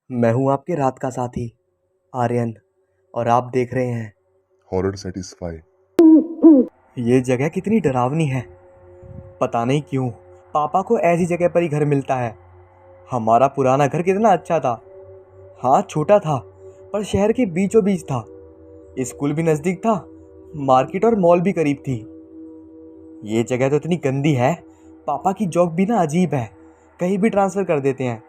मैं हूं आपके रात का साथी आर्यन और आप देख रहे हैं। Horror satisfy. ये जगह कितनी डरावनी है। पता नहीं क्यों पापा को ऐसी जगह पर ही घर मिलता है। हमारा पुराना घर कितना अच्छा था। हाँ, छोटा था पर शहर के बीचों बीच था। स्कूल भी नज़दीक था, मार्केट और मॉल भी करीब थी। ये जगह तो इतनी गंदी है। पापा की जॉब भी ना अजीब है, कहीं भी ट्रांसफ़र कर देते हैं।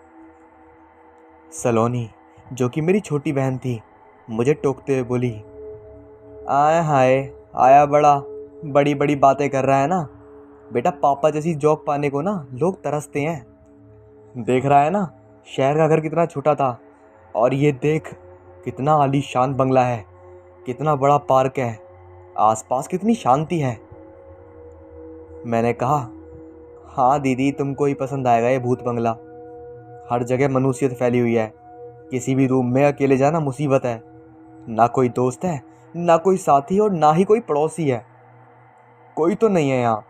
सलोनी, जो कि मेरी छोटी बहन थी, मुझे टोकते हुए बोली, आय हाय, आया बड़ा, बड़ी बड़ी बातें कर रहा है ना। बेटा, पापा जैसी जॉब पाने को ना लोग तरसते हैं। देख रहा है ना, शहर का घर कितना छोटा था, और ये देख कितना आलीशान बंगला है, कितना बड़ा पार्क है, आसपास कितनी शांति है। मैंने कहा, हाँ दीदी, तुमको ही पसंद आएगा ये भूत बंगला। हर जगह मनुष्यत फैली हुई है, किसी भी रूम में अकेले जाना मुसीबत है। ना कोई दोस्त है, ना कोई साथी, और ना ही कोई पड़ोसी है। कोई तो नहीं है यहाँ।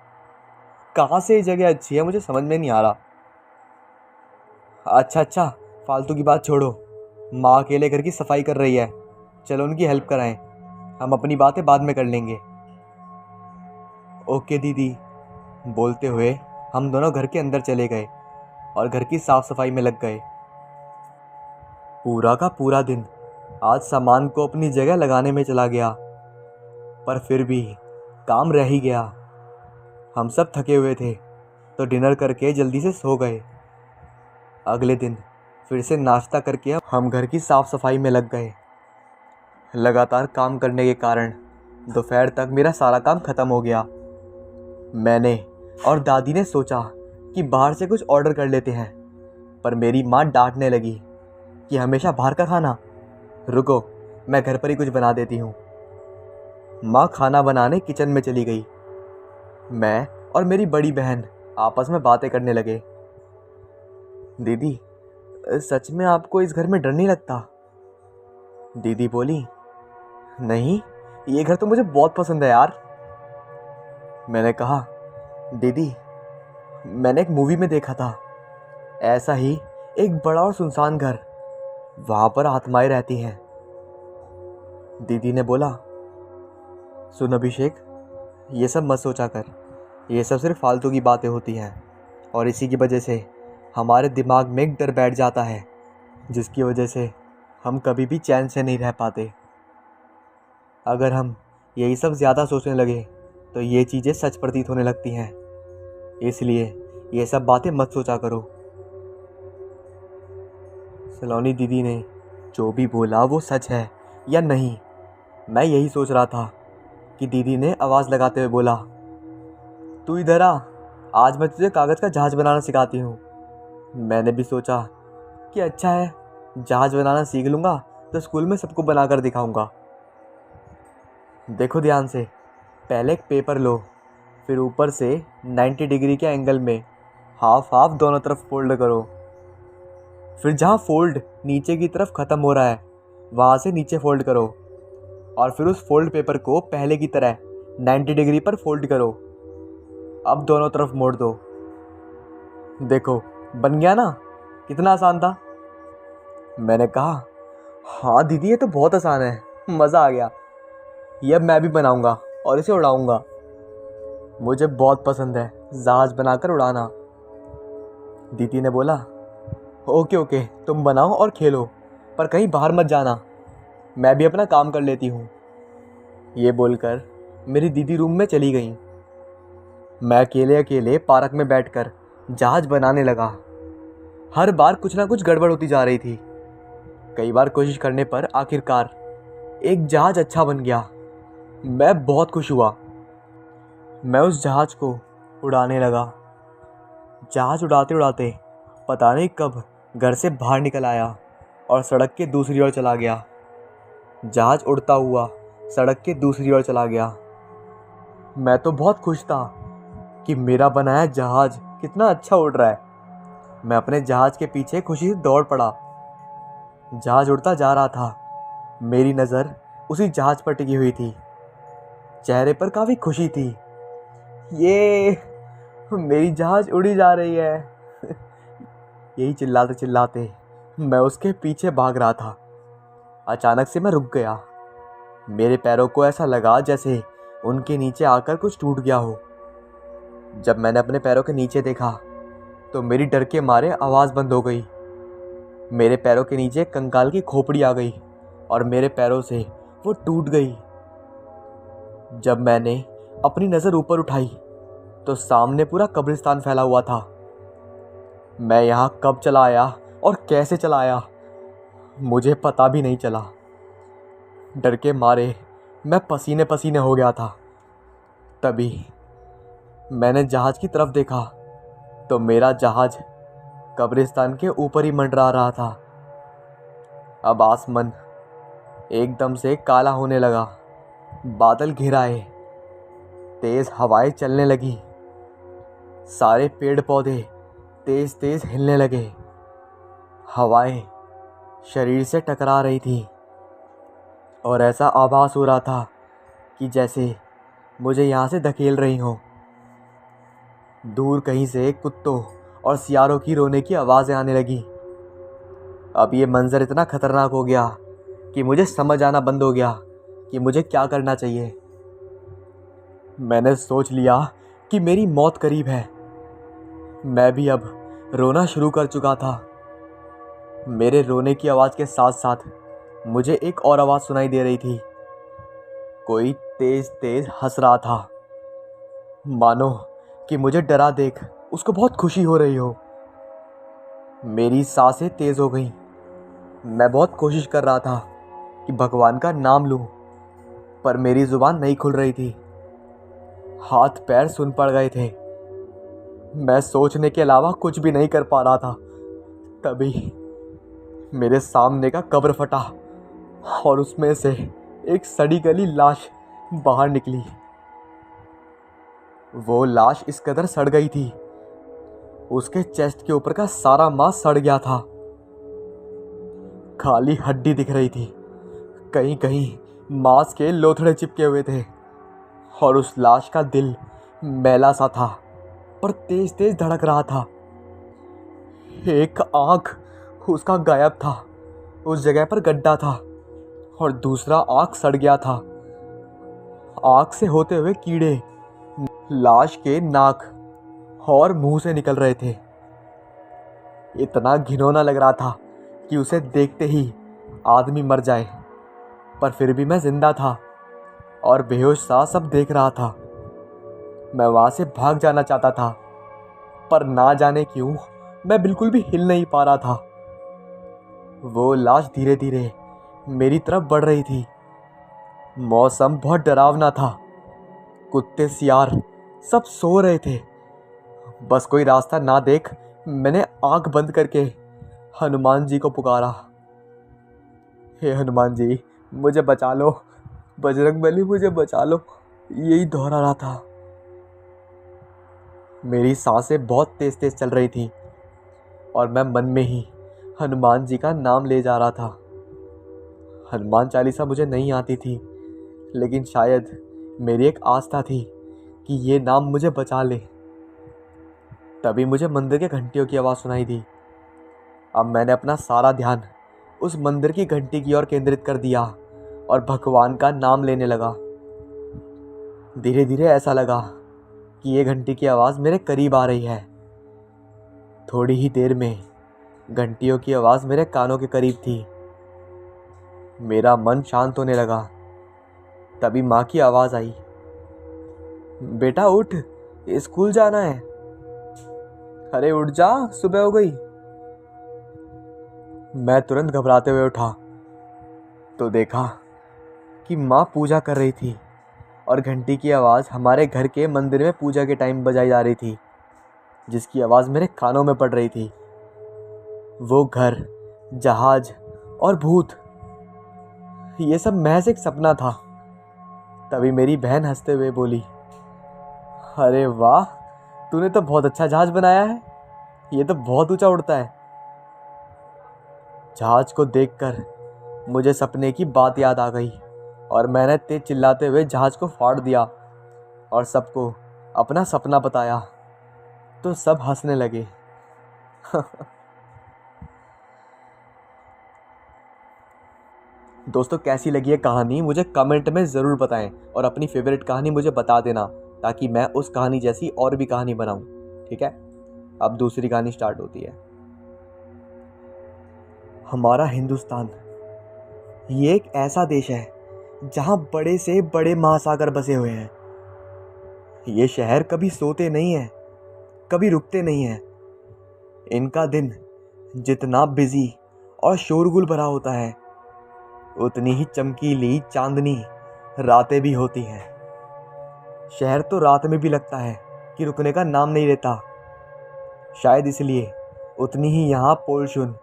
कहाँ से ये जगह अच्छी है मुझे समझ में नहीं आ रहा। अच्छा अच्छा, फालतू की बात छोड़ो। माँ अकेले घर की सफाई कर रही है, चलो उनकी हेल्प कराएं। हम अपनी बातें बाद में कर लेंगे। ओके दीदी। बोलते हुए हम दोनों घर के अंदर चले गए और घर की साफ सफाई में लग गए। पूरा का पूरा दिन आज सामान को अपनी जगह लगाने में चला गया, पर फिर भी काम रह ही गया। हम सब थके हुए थे तो डिनर करके जल्दी से सो गए। अगले दिन फिर से नाश्ता करके हम घर की साफ सफाई में लग गए। लगातार काम करने के कारण दोपहर तक मेरा सारा काम खत्म हो गया। मैंने और दादी ने सोचा कि बाहर से कुछ ऑर्डर कर लेते हैं, पर मेरी माँ डांटने लगी कि हमेशा बाहर का खाना। रुको, मैं घर पर ही कुछ बना देती हूँ। माँ खाना बनाने किचन में चली गई। मैं और मेरी बड़ी बहन आपस में बातें करने लगे। दीदी, सच में आपको इस घर में डर नहीं लगता? दीदी बोली, नहीं, ये घर तो मुझे बहुत पसंद है यार। मैंने कहा, दीदी, मैंने एक मूवी में देखा था ऐसा ही एक बड़ा और सुनसान घर, वहाँ पर आत्माएं रहती हैं। दीदी ने बोला, सुन अभिषेक, ये सब मत सोचा कर। ये सब सिर्फ फालतू की बातें होती हैं, और इसी की वजह से हमारे दिमाग में एक डर बैठ जाता है, जिसकी वजह से हम कभी भी चैन से नहीं रह पाते। अगर हम यही सब ज़्यादा सोचने लगे तो ये चीज़ें सच प्रतीत होने लगती हैं। इसलिए ये सब बातें मत सोचा करो। सलोनी दीदी ने जो भी बोला वो सच है या नहीं, मैं यही सोच रहा था कि दीदी ने आवाज़ लगाते हुए बोला, तू इधर आ, आज मैं तुझे कागज़ का जहाज़ बनाना सिखाती हूँ। मैंने भी सोचा कि अच्छा है, जहाज़ बनाना सीख लूँगा तो स्कूल में सबको बनाकर दिखाऊँगा। देखो ध्यान से, पहले एक पेपर लो, फिर ऊपर से 90 डिग्री के एंगल में हाफ हाफ दोनों तरफ फोल्ड करो। फिर जहाँ फोल्ड नीचे की तरफ ख़त्म हो रहा है वहाँ से नीचे फोल्ड करो, और फिर उस फोल्ड पेपर को पहले की तरह 90 डिग्री पर फोल्ड करो। अब दोनों तरफ मोड़ दो। देखो, बन गया ना? कितना आसान था। मैंने कहा, हाँ दीदी, ये तो बहुत आसान है, मज़ा आ गया। ये अब मैं भी बनाऊंगा और इसे उड़ाऊंगा। मुझे बहुत पसंद है जहाज बनाकर उड़ाना। दीदी ने बोला, ओके ओके, तुम बनाओ और खेलो, पर कहीं बाहर मत जाना, मैं भी अपना काम कर लेती हूँ। ये बोलकर मेरी दीदी रूम में चली गई। मैं अकेले अकेले पार्क में बैठकर जहाज बनाने लगा। हर बार कुछ ना कुछ गड़बड़ होती जा रही थी। कई बार कोशिश करने पर आखिरकार एक जहाज अच्छा बन गया। मैं बहुत खुश हुआ। मैं उस जहाज को उड़ाने लगा। जहाज उड़ाते उड़ाते पता नहीं कब घर से बाहर निकल आया और सड़क के दूसरी ओर चला गया। जहाज उड़ता हुआ सड़क के दूसरी ओर चला गया। मैं तो बहुत खुश था कि मेरा बनाया जहाज कितना अच्छा उड़ रहा है। मैं अपने जहाज के पीछे खुशी से दौड़ पड़ा। जहाज उड़ता जा रहा था। मेरी नज़र उसी जहाज पर टिकी हुई थी। चेहरे पर काफ़ी खुशी थी। ये मेरी जहाज उड़ी जा रही है। यही चिल्लाते चिल्लाते मैं उसके पीछे भाग रहा था। अचानक से मैं रुक गया। मेरे पैरों को ऐसा लगा जैसे उनके नीचे आकर कुछ टूट गया हो। जब मैंने अपने पैरों के नीचे देखा तो मेरी डर के मारे आवाज़ बंद हो गई। मेरे पैरों के नीचे कंकाल की खोपड़ी आ गई और मेरे पैरों से वो टूट गई। जब मैंने अपनी नज़र ऊपर उठाई तो सामने पूरा कब्रिस्तान फैला हुआ था। मैं यहाँ कब चला आया और कैसे चला आया मुझे पता भी नहीं चला। डर के मारे मैं पसीने पसीने हो गया था। तभी मैंने जहाज की तरफ देखा तो मेरा जहाज कब्रिस्तान के ऊपर ही मंडरा रहा था। अब आसमान एकदम से काला होने लगा। बादल घिर आए, तेज हवाएं चलने लगी, सारे पेड़ पौधे तेज तेज हिलने लगे। हवाएं शरीर से टकरा रही थी और ऐसा आभास हो रहा था कि जैसे मुझे यहाँ से धकेल रही हो। दूर कहीं से कुत्तों और सियारों की रोने की आवाज़ें आने लगी। अब ये मंजर इतना खतरनाक हो गया कि मुझे समझ आना बंद हो गया कि मुझे क्या करना चाहिए। मैंने सोच लिया कि मेरी मौत करीब है। मैं भी अब रोना शुरू कर चुका था। मेरे रोने की आवाज़ के साथ साथ मुझे एक और आवाज़ सुनाई दे रही थी। कोई तेज तेज हंस रहा था, मानो कि मुझे डरा देख उसको बहुत खुशी हो रही हो। मेरी सांसें तेज हो गईं। मैं बहुत कोशिश कर रहा था कि भगवान का नाम लूं, पर मेरी जुबान नहीं खुल रही थी। हाथ पैर सुन पड़ गए थे। मैं सोचने के अलावा कुछ भी नहीं कर पा रहा था। तभी मेरे सामने का कब्र फटा और उसमें से एक सड़ी गली लाश बाहर निकली। वो लाश इस कदर सड़ गई थी, उसके चेस्ट के ऊपर का सारा मांस सड़ गया था। खाली हड्डी दिख रही थी, कहीं कहीं मांस के लोथड़े चिपके हुए थे और उस लाश का दिल मैला सा था पर तेज तेज धड़क रहा था। एक आंख उसका गायब था, उस जगह पर गड्ढा था और दूसरा आंख सड़ गया था। आंख से होते हुए कीड़े लाश के नाक और मुंह से निकल रहे थे। इतना घिनौना लग रहा था कि उसे देखते ही आदमी मर जाए, पर फिर भी मैं जिंदा था और बेहोश सा सब देख रहा था। मैं वहां से भाग जाना चाहता था, पर ना जाने क्यों मैं बिल्कुल भी हिल नहीं पा रहा था। वो लाश धीरे धीरे मेरी तरफ बढ़ रही थी। मौसम बहुत डरावना था। कुत्ते सियार सब सो रहे थे। बस कोई रास्ता ना देख मैंने आंख बंद करके हनुमान जी को पुकारा। हे हनुमान जी, मुझे बचा लो, बजरंगबली मुझे बचा लो, यही दोहरा रहा था। मेरी सांसें बहुत तेज तेज चल रही थी और मैं मन में ही हनुमान जी का नाम ले जा रहा था। हनुमान चालीसा मुझे नहीं आती थी, लेकिन शायद मेरी एक आस्था थी कि ये नाम मुझे बचा ले। तभी मुझे मंदिर के घंटियों की आवाज़ सुनाई दी। अब मैंने अपना सारा ध्यान उस मंदिर की घंटी की ओर केंद्रित कर दिया और भगवान का नाम लेने लगा। धीरे धीरे ऐसा लगा कि ये घंटी की आवाज़ मेरे करीब आ रही है। थोड़ी ही देर में घंटियों की आवाज़ मेरे कानों के करीब थी। मेरा मन शांत होने लगा। तभी माँ की आवाज़ आई, बेटा उठ, स्कूल जाना है। अरे उठ जा, सुबह हो गई। मैं तुरंत घबराते हुए उठा तो देखा कि माँ पूजा कर रही थी और घंटी की आवाज़ हमारे घर के मंदिर में पूजा के टाइम बजाई जा रही थी, जिसकी आवाज़ मेरे कानों में पड़ रही थी। वो घर, जहाज और भूत, ये सब महज एक सपना था। तभी मेरी बहन हंसते हुए बोली, अरे वाह, तूने तो बहुत अच्छा जहाज बनाया है, ये तो बहुत ऊंचा उड़ता है। जहाज को देखकर मुझे सपने की बात याद आ गई और मैंने तेज चिल्लाते हुए जहाज को फाड़ दिया और सबको अपना सपना बताया, तो सब हंसने लगे। दोस्तों कैसी लगी है कहानी मुझे कमेंट में ज़रूर बताएं और अपनी फेवरेट कहानी मुझे बता देना ताकि मैं उस कहानी जैसी और भी कहानी बनाऊं। ठीक है, अब दूसरी कहानी स्टार्ट होती है। हमारा हिंदुस्तान ये एक ऐसा देश है जहां बड़े से बड़े महासागर बसे हुए हैं। ये शहर कभी सोते नहीं हैं, कभी रुकते नहीं हैं। इनका दिन जितना बिजी और शोरगुल भरा होता है उतनी ही चमकीली चांदनी रातें भी होती हैं। शहर तो रात में भी लगता है कि रुकने का नाम नहीं लेता। शायद इसलिए उतनी ही यहाँ पोलशुन।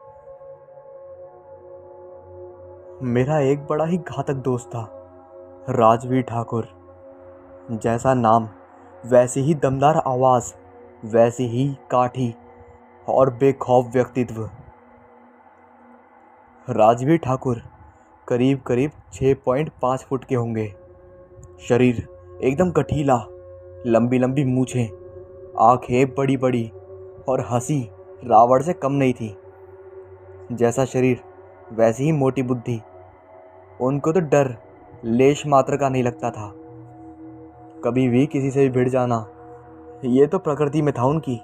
मेरा एक बड़ा ही घातक दोस्त था, राजवीर ठाकुर। जैसा नाम वैसी ही दमदार आवाज़, वैसी ही काठी और बेखौफ व्यक्तित्व। राजवीर ठाकुर करीब करीब 6.5 फुट के होंगे। शरीर एकदम गठीला, लंबी लंबी मूछें, आंखें बड़ी बड़ी और हंसी रावण से कम नहीं थी। जैसा शरीर वैसी ही मोटी बुद्धि। उनको तो डर लेश मात्र का नहीं लगता था। कभी भी किसी से भी भिड़ जाना ये तो प्रकृति में था उनकी।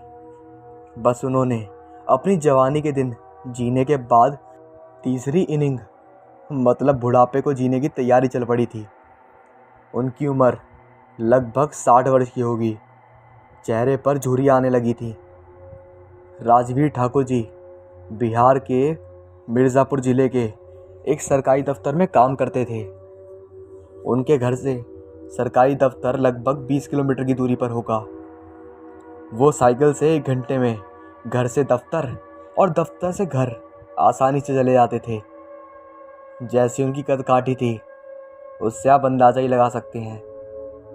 बस उन्होंने अपनी जवानी के दिन जीने के बाद तीसरी इनिंग मतलब बुढ़ापे को जीने की तैयारी चल पड़ी थी। उनकी उम्र लगभग 60 वर्ष की होगी। चेहरे पर झुर्रियाँ आने लगी थी। राजवीर ठाकुर जी बिहार के मिर्ज़ापुर ज़िले के एक सरकारी दफ्तर में काम करते थे। उनके घर से सरकारी दफ्तर लगभग 20 किलोमीटर की दूरी पर होगा। वो साइकिल से 1 घंटे में घर से दफ्तर और दफ्तर से घर आसानी से चले जाते थे। जैसी उनकी कदकाठी थी उससे आप अंदाज़ा ही लगा सकते हैं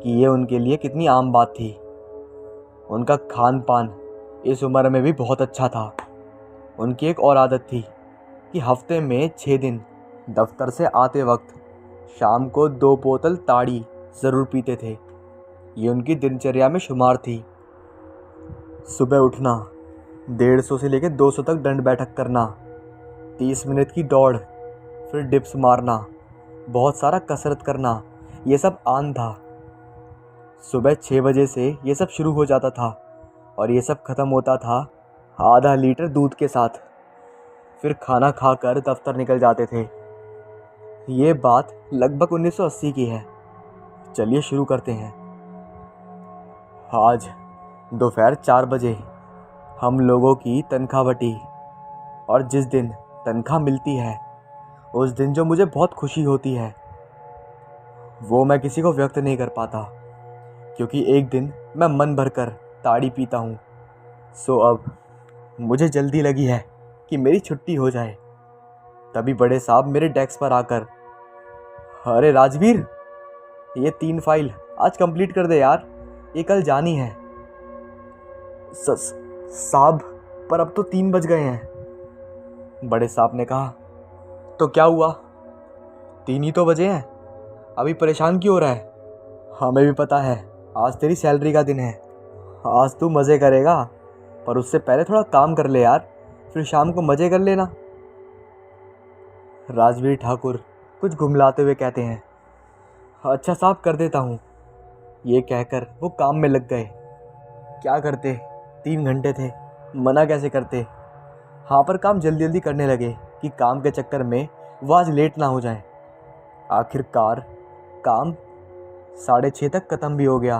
कि ये उनके लिए कितनी आम बात थी। उनका खान पान इस उम्र में भी बहुत अच्छा था। उनकी एक और आदत थी कि हफ्ते में 6 दिन दफ्तर से आते वक्त शाम को 2 बोतल ताड़ी ज़रूर पीते थे। ये उनकी दिनचर्या में शुमार थी। सुबह उठना, 150 से लेकर 200 तक दंड बैठक करना, 30 मिनट की दौड़, फिर डिप्स मारना, बहुत सारा कसरत करना, ये सब आन था। सुबह 6 बजे से ये सब शुरू हो जाता था और ये सब ख़त्म होता था आधा लीटर दूध के साथ। फिर खाना खाकर दफ्तर निकल जाते थे। ये बात लगभग 1980 की है। चलिए शुरू करते हैं। आज दोपहर 4 बजे हम लोगों की तनख्वाह बटी और जिस दिन तनख्वाह मिलती है उस दिन जो मुझे बहुत खुशी होती है वो मैं किसी को व्यक्त नहीं कर पाता, क्योंकि एक दिन मैं मन भरकर ताड़ी पीता हूँ। सो अब मुझे जल्दी लगी है कि मेरी छुट्टी हो जाए। तभी बड़े साहब मेरे डेस्क पर आकर, अरे राजवीर, ये 3 फाइल आज कंप्लीट कर दे यार, ये कल जानी है। साहब, पर अब तो 3 बज गए हैं। बड़े साहब ने कहा, तो क्या हुआ, 3 ही तो बजे हैं, अभी परेशान क्यों हो रहा है? हमें भी पता है आज तेरी सैलरी का दिन है, आज तू मज़े करेगा, पर उससे पहले थोड़ा काम कर ले यार, फिर शाम को मज़े कर लेना। राजवीर ठाकुर कुछ घुमलाते हुए कहते हैं, अच्छा साहब, कर देता हूँ। ये कहकर वो काम में लग गए। क्या करते, 3 घंटे थे, मना कैसे करते। हाँ, पर काम जल्दी जल्दी करने लगे कि काम के चक्कर में वो आज लेट ना हो जाए। आखिरकार काम 6:30 तक ख़त्म भी हो गया।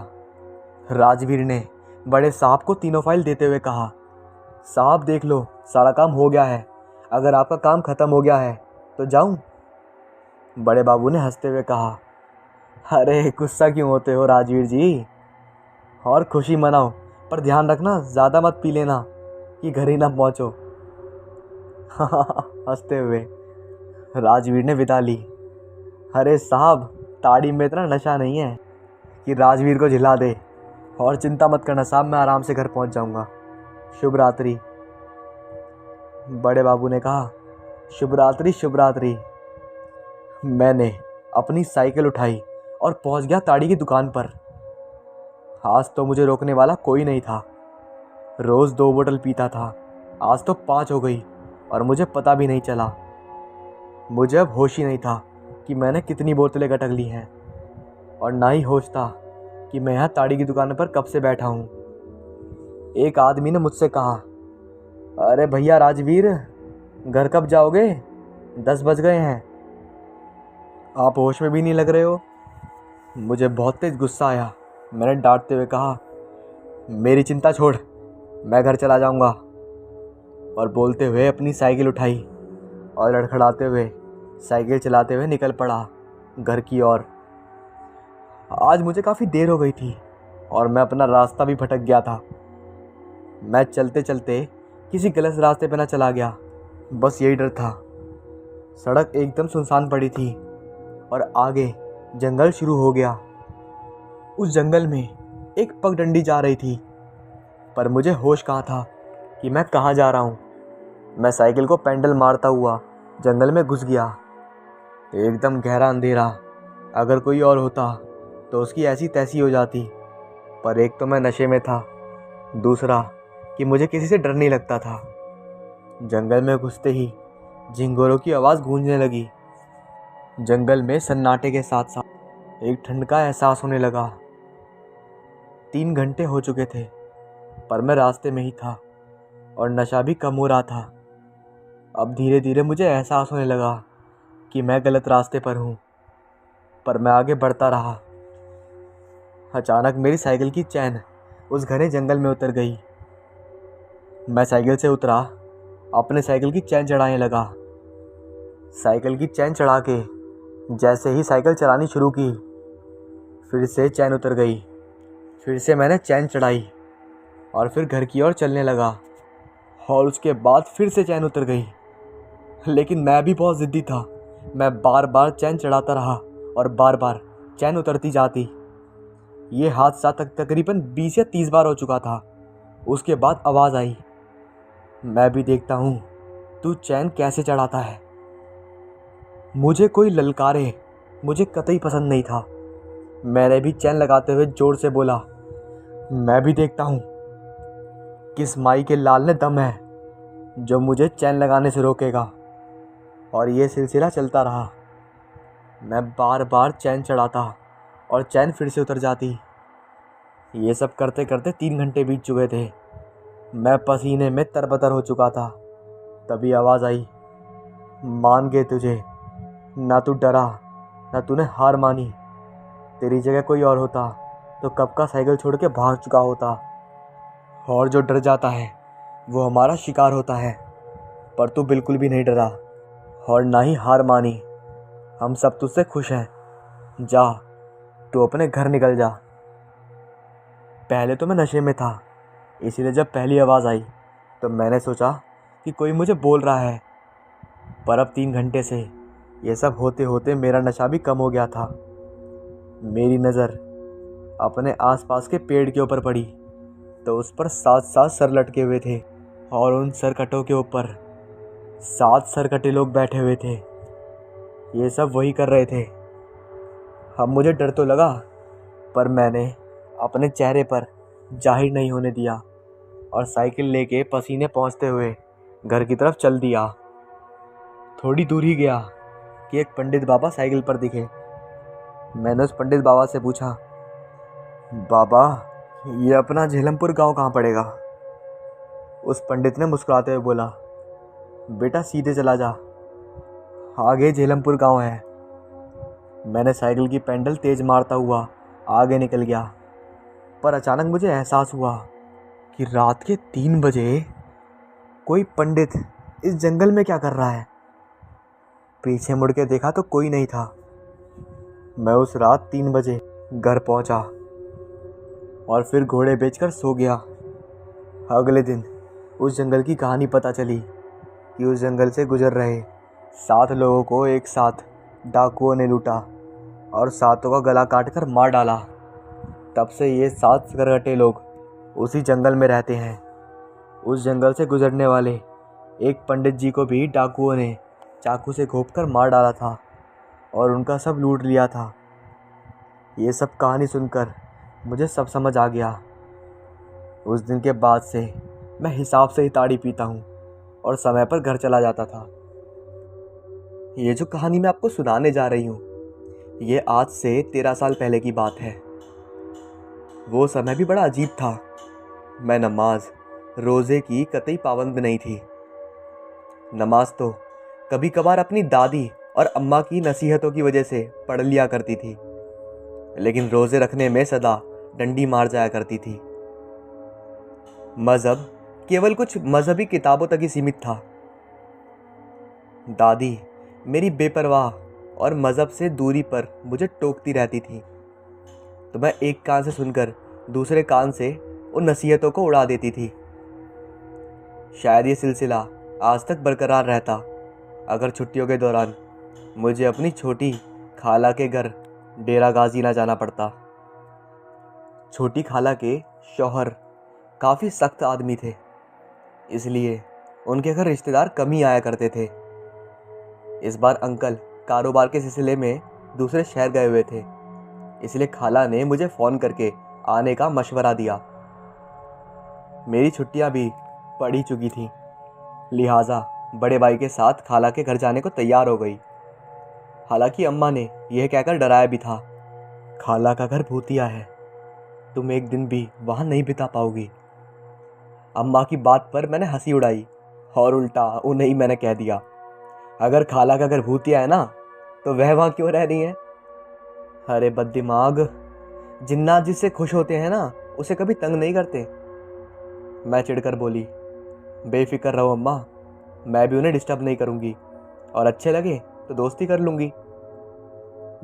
राजवीर ने बड़े साहब को तीनों फाइल देते हुए कहा, साहब देख लो, सारा काम हो गया है, अगर आपका काम ख़त्म हो गया है तो जाऊं? बड़े बाबू ने हंसते हुए कहा, अरे गुस्सा क्यों होते हो राजवीर जी, और खुशी मनाओ, पर ध्यान रखना ज़्यादा मत पी लेना कि घर ही ना पहुँचो। हंसते हुए राजवीर ने विदा ली। अरे साहब, ताड़ी में इतना नशा नहीं है कि राजवीर को झिला दे, और चिंता मत करना साहब, मैं आराम से घर पहुंच जाऊंगा। शुभ रात्रि। बड़े बाबू ने कहा, शुभ रात्रि शुभ रात्रि। मैंने अपनी साइकिल उठाई और पहुंच गया ताड़ी की दुकान पर। आज तो मुझे रोकने वाला कोई नहीं था। रोज़ 2 बोतल पीता था, आज तो 5 हो गई और मुझे पता भी नहीं चला। मुझे अब होश ही नहीं था कि मैंने कितनी बोतलें गटक ली हैं, और ना ही होश था कि मैं यहाँ ताड़ी की दुकान पर कब से बैठा हूँ। एक आदमी ने मुझसे कहा, अरे भैया राजवीर, घर कब जाओगे? 10 बज गए हैं, आप होश में भी नहीं लग रहे हो। मुझे बहुत तेज गुस्सा आया। मैंने डांटते हुए कहा, मेरी चिंता छोड़, मैं घर चला जाऊंगा। और बोलते हुए अपनी साइकिल उठाई और लड़खड़ाते हुए साइकिल चलाते हुए निकल पड़ा घर की ओर। आज मुझे काफ़ी देर हो गई थी और मैं अपना रास्ता भी भटक गया था। मैं चलते चलते किसी गलत रास्ते पर न चला गया, बस यही डर था। सड़क एकदम सुनसान पड़ी थी और आगे जंगल शुरू हो गया। उस जंगल में एक पगडंडी जा रही थी, पर मुझे होश कहाँ था कि मैं कहाँ जा रहा हूँ। मैं साइकिल को पेडल मारता हुआ जंगल में घुस गया। एकदम गहरा अंधेरा। अगर कोई और होता तो उसकी ऐसी तैसी हो जाती, पर एक तो मैं नशे में था, दूसरा कि मुझे किसी से डर नहीं लगता था। जंगल में घुसते ही झिंगोरों की आवाज़ गूंजने लगी। जंगल में सन्नाटे के साथ साथ एक ठंड का एहसास होने लगा। 3 घंटे हो चुके थे, पर मैं रास्ते में ही था और नशा भी कम हो रहा था। अब धीरे धीरे मुझे एहसास होने लगा कि मैं गलत रास्ते पर हूँ, पर मैं आगे बढ़ता रहा। अचानक मेरी साइकिल की चैन उस घने जंगल में उतर गई। मैं साइकिल से उतरा, अपने साइकिल की चैन चढ़ाने लगा। साइकिल की चैन चढ़ा के जैसे ही साइकिल चलानी शुरू की, फिर से चैन उतर गई। फिर से मैंने चैन चढ़ाई और फिर घर की ओर चलने लगा, और उसके बाद फिर से चैन उतर गई। लेकिन मैं भी बहुत ज़िद्दी था। मैं बार बार चैन चढ़ाता रहा और बार बार चैन उतरती जाती। ये हादसा तकरीबन 20 या 30 बार हो चुका था। उसके बाद आवाज़ आई, मैं भी देखता हूँ तू चैन कैसे चढ़ाता है। मुझे कोई ललकारे मुझे कतई पसंद नहीं था। मैंने भी चैन लगाते हुए ज़ोर से बोला, मैं भी देखता हूँ किस माई के लाल ने दम है जो मुझे चैन लगाने से रोकेगा। और ये सिलसिला चलता रहा। मैं बार बार चैन चढ़ाता और चैन फिर से उतर जाती। ये सब करते करते 3 घंटे बीत चुके थे। मैं पसीने में तरबतर हो चुका था। तभी आवाज़ आई, मान गए तुझे, ना तू डरा ना तूने हार मानी। तेरी जगह कोई और होता तो कब का साइकिल छोड़ के भाग चुका होता। और जो डर जाता है वो हमारा शिकार होता है, पर तू बिल्कुल भी नहीं डरा और ना ही हार मानी। हम सब तुझसे खुश हैं। जा, तू अपने घर निकल जा। पहले तो मैं नशे में था, इसीलिए जब पहली आवाज़ आई तो मैंने सोचा कि कोई मुझे बोल रहा है, पर अब 3 घंटे से ये सब होते होते मेरा नशा भी कम हो गया था। मेरी नज़र अपने आसपास के पेड़ के ऊपर पड़ी तो उस पर 7 सर लटके हुए थे, और उन सरकटों के ऊपर 7 सरकटे लोग बैठे हुए थे। ये सब वही कर रहे थे। अब मुझे डर तो लगा, पर मैंने अपने चेहरे पर जाहिर नहीं होने दिया और साइकिल लेके पसीने पहुँचते हुए घर की तरफ चल दिया। थोड़ी दूर ही गया कि एक पंडित बाबा साइकिल पर दिखे। मैंने उस पंडित बाबा से पूछा, बाबा ये अपना झेलमपुर गांव कहाँ पड़ेगा? उस पंडित ने मुस्कुराते हुए बोला, बेटा सीधे चला जा, आगे झेलमपुर गांव है। मैंने साइकिल की पेडल तेज मारता हुआ आगे निकल गया, पर अचानक मुझे एहसास हुआ कि रात के 3 बजे कोई पंडित इस जंगल में क्या कर रहा है। पीछे मुड़ के देखा तो कोई नहीं था। मैं उस रात 3 बजे घर पहुंचा और फिर घोड़े बेचकर सो गया। अगले दिन उस जंगल की कहानी पता चली कि उस जंगल से गुजर रहे 7 लोगों को एक साथ डाकुओं ने लूटा और 7 का गला काट कर मार डाला। तब से ये 7 सरगटे लोग उसी जंगल में रहते हैं। उस जंगल से गुजरने वाले एक पंडित जी को भी डाकुओं ने चाकू से घोंपकर मार डाला था और उनका सब लूट लिया था। ये सब कहानी सुनकर मुझे सब समझ आ गया। उस दिन के बाद से मैं हिसाब से ही ताड़ी पीता हूँ और समय पर घर चला जाता था। ये जो कहानी मैं आपको सुनाने जा रही हूँ ये आज से 13 साल पहले की बात है। वो समय भी बड़ा अजीब था। मैं नमाज रोज़े की कतई पाबंद नहीं थी। नमाज तो कभी कभार अपनी दादी और अम्मा की नसीहतों की वजह से पढ़ लिया करती थी, लेकिन रोज़े रखने में सदा डंडी मार जाया करती थी। मज़हब केवल कुछ मजहबी किताबों तक ही सीमित था। दादी मेरी बेपरवाह और मज़हब से दूरी पर मुझे टोकती रहती थी, तो मैं एक कान से सुनकर दूसरे कान से उन नसीहतों को उड़ा देती थी। शायद ये सिलसिला आज तक बरकरार रहता अगर छुट्टियों के दौरान मुझे अपनी छोटी खाला के घर डेरा गाजी ना जाना पड़ता। छोटी खाला के शौहर काफ़ी सख्त आदमी थे, इसलिए उनके घर रिश्तेदार कम ही आया करते थे। इस बार अंकल कारोबार के सिलसिले में दूसरे शहर गए हुए थे, इसलिए खाला ने मुझे फ़ोन करके आने का मशवरा दिया। मेरी छुट्टियां भी पड़ ही चुकी थीं, लिहाजा बड़े भाई के साथ खाला के घर जाने को तैयार हो गई। हालांकि अम्मा ने यह कहकर डराया भी था, खाला का घर भूतिया है, तुम एक दिन भी वहाँ नहीं बिता पाओगी। अम्मा की बात पर मैंने हंसी उड़ाई और उल्टा उन्हें ही मैंने कह दिया, अगर खाला का घर भूतिया है ना, तो वह वहाँ क्यों रह रही है। अरे बददिमाग, जिन्नात जिससे खुश होते हैं ना, उसे कभी तंग नहीं करते। मैं चिढ़कर बोली, बेफिक्र रहो अम्मा, मैं भी उन्हें डिस्टर्ब नहीं करूँगी और अच्छे लगे तो दोस्ती कर लूँगी,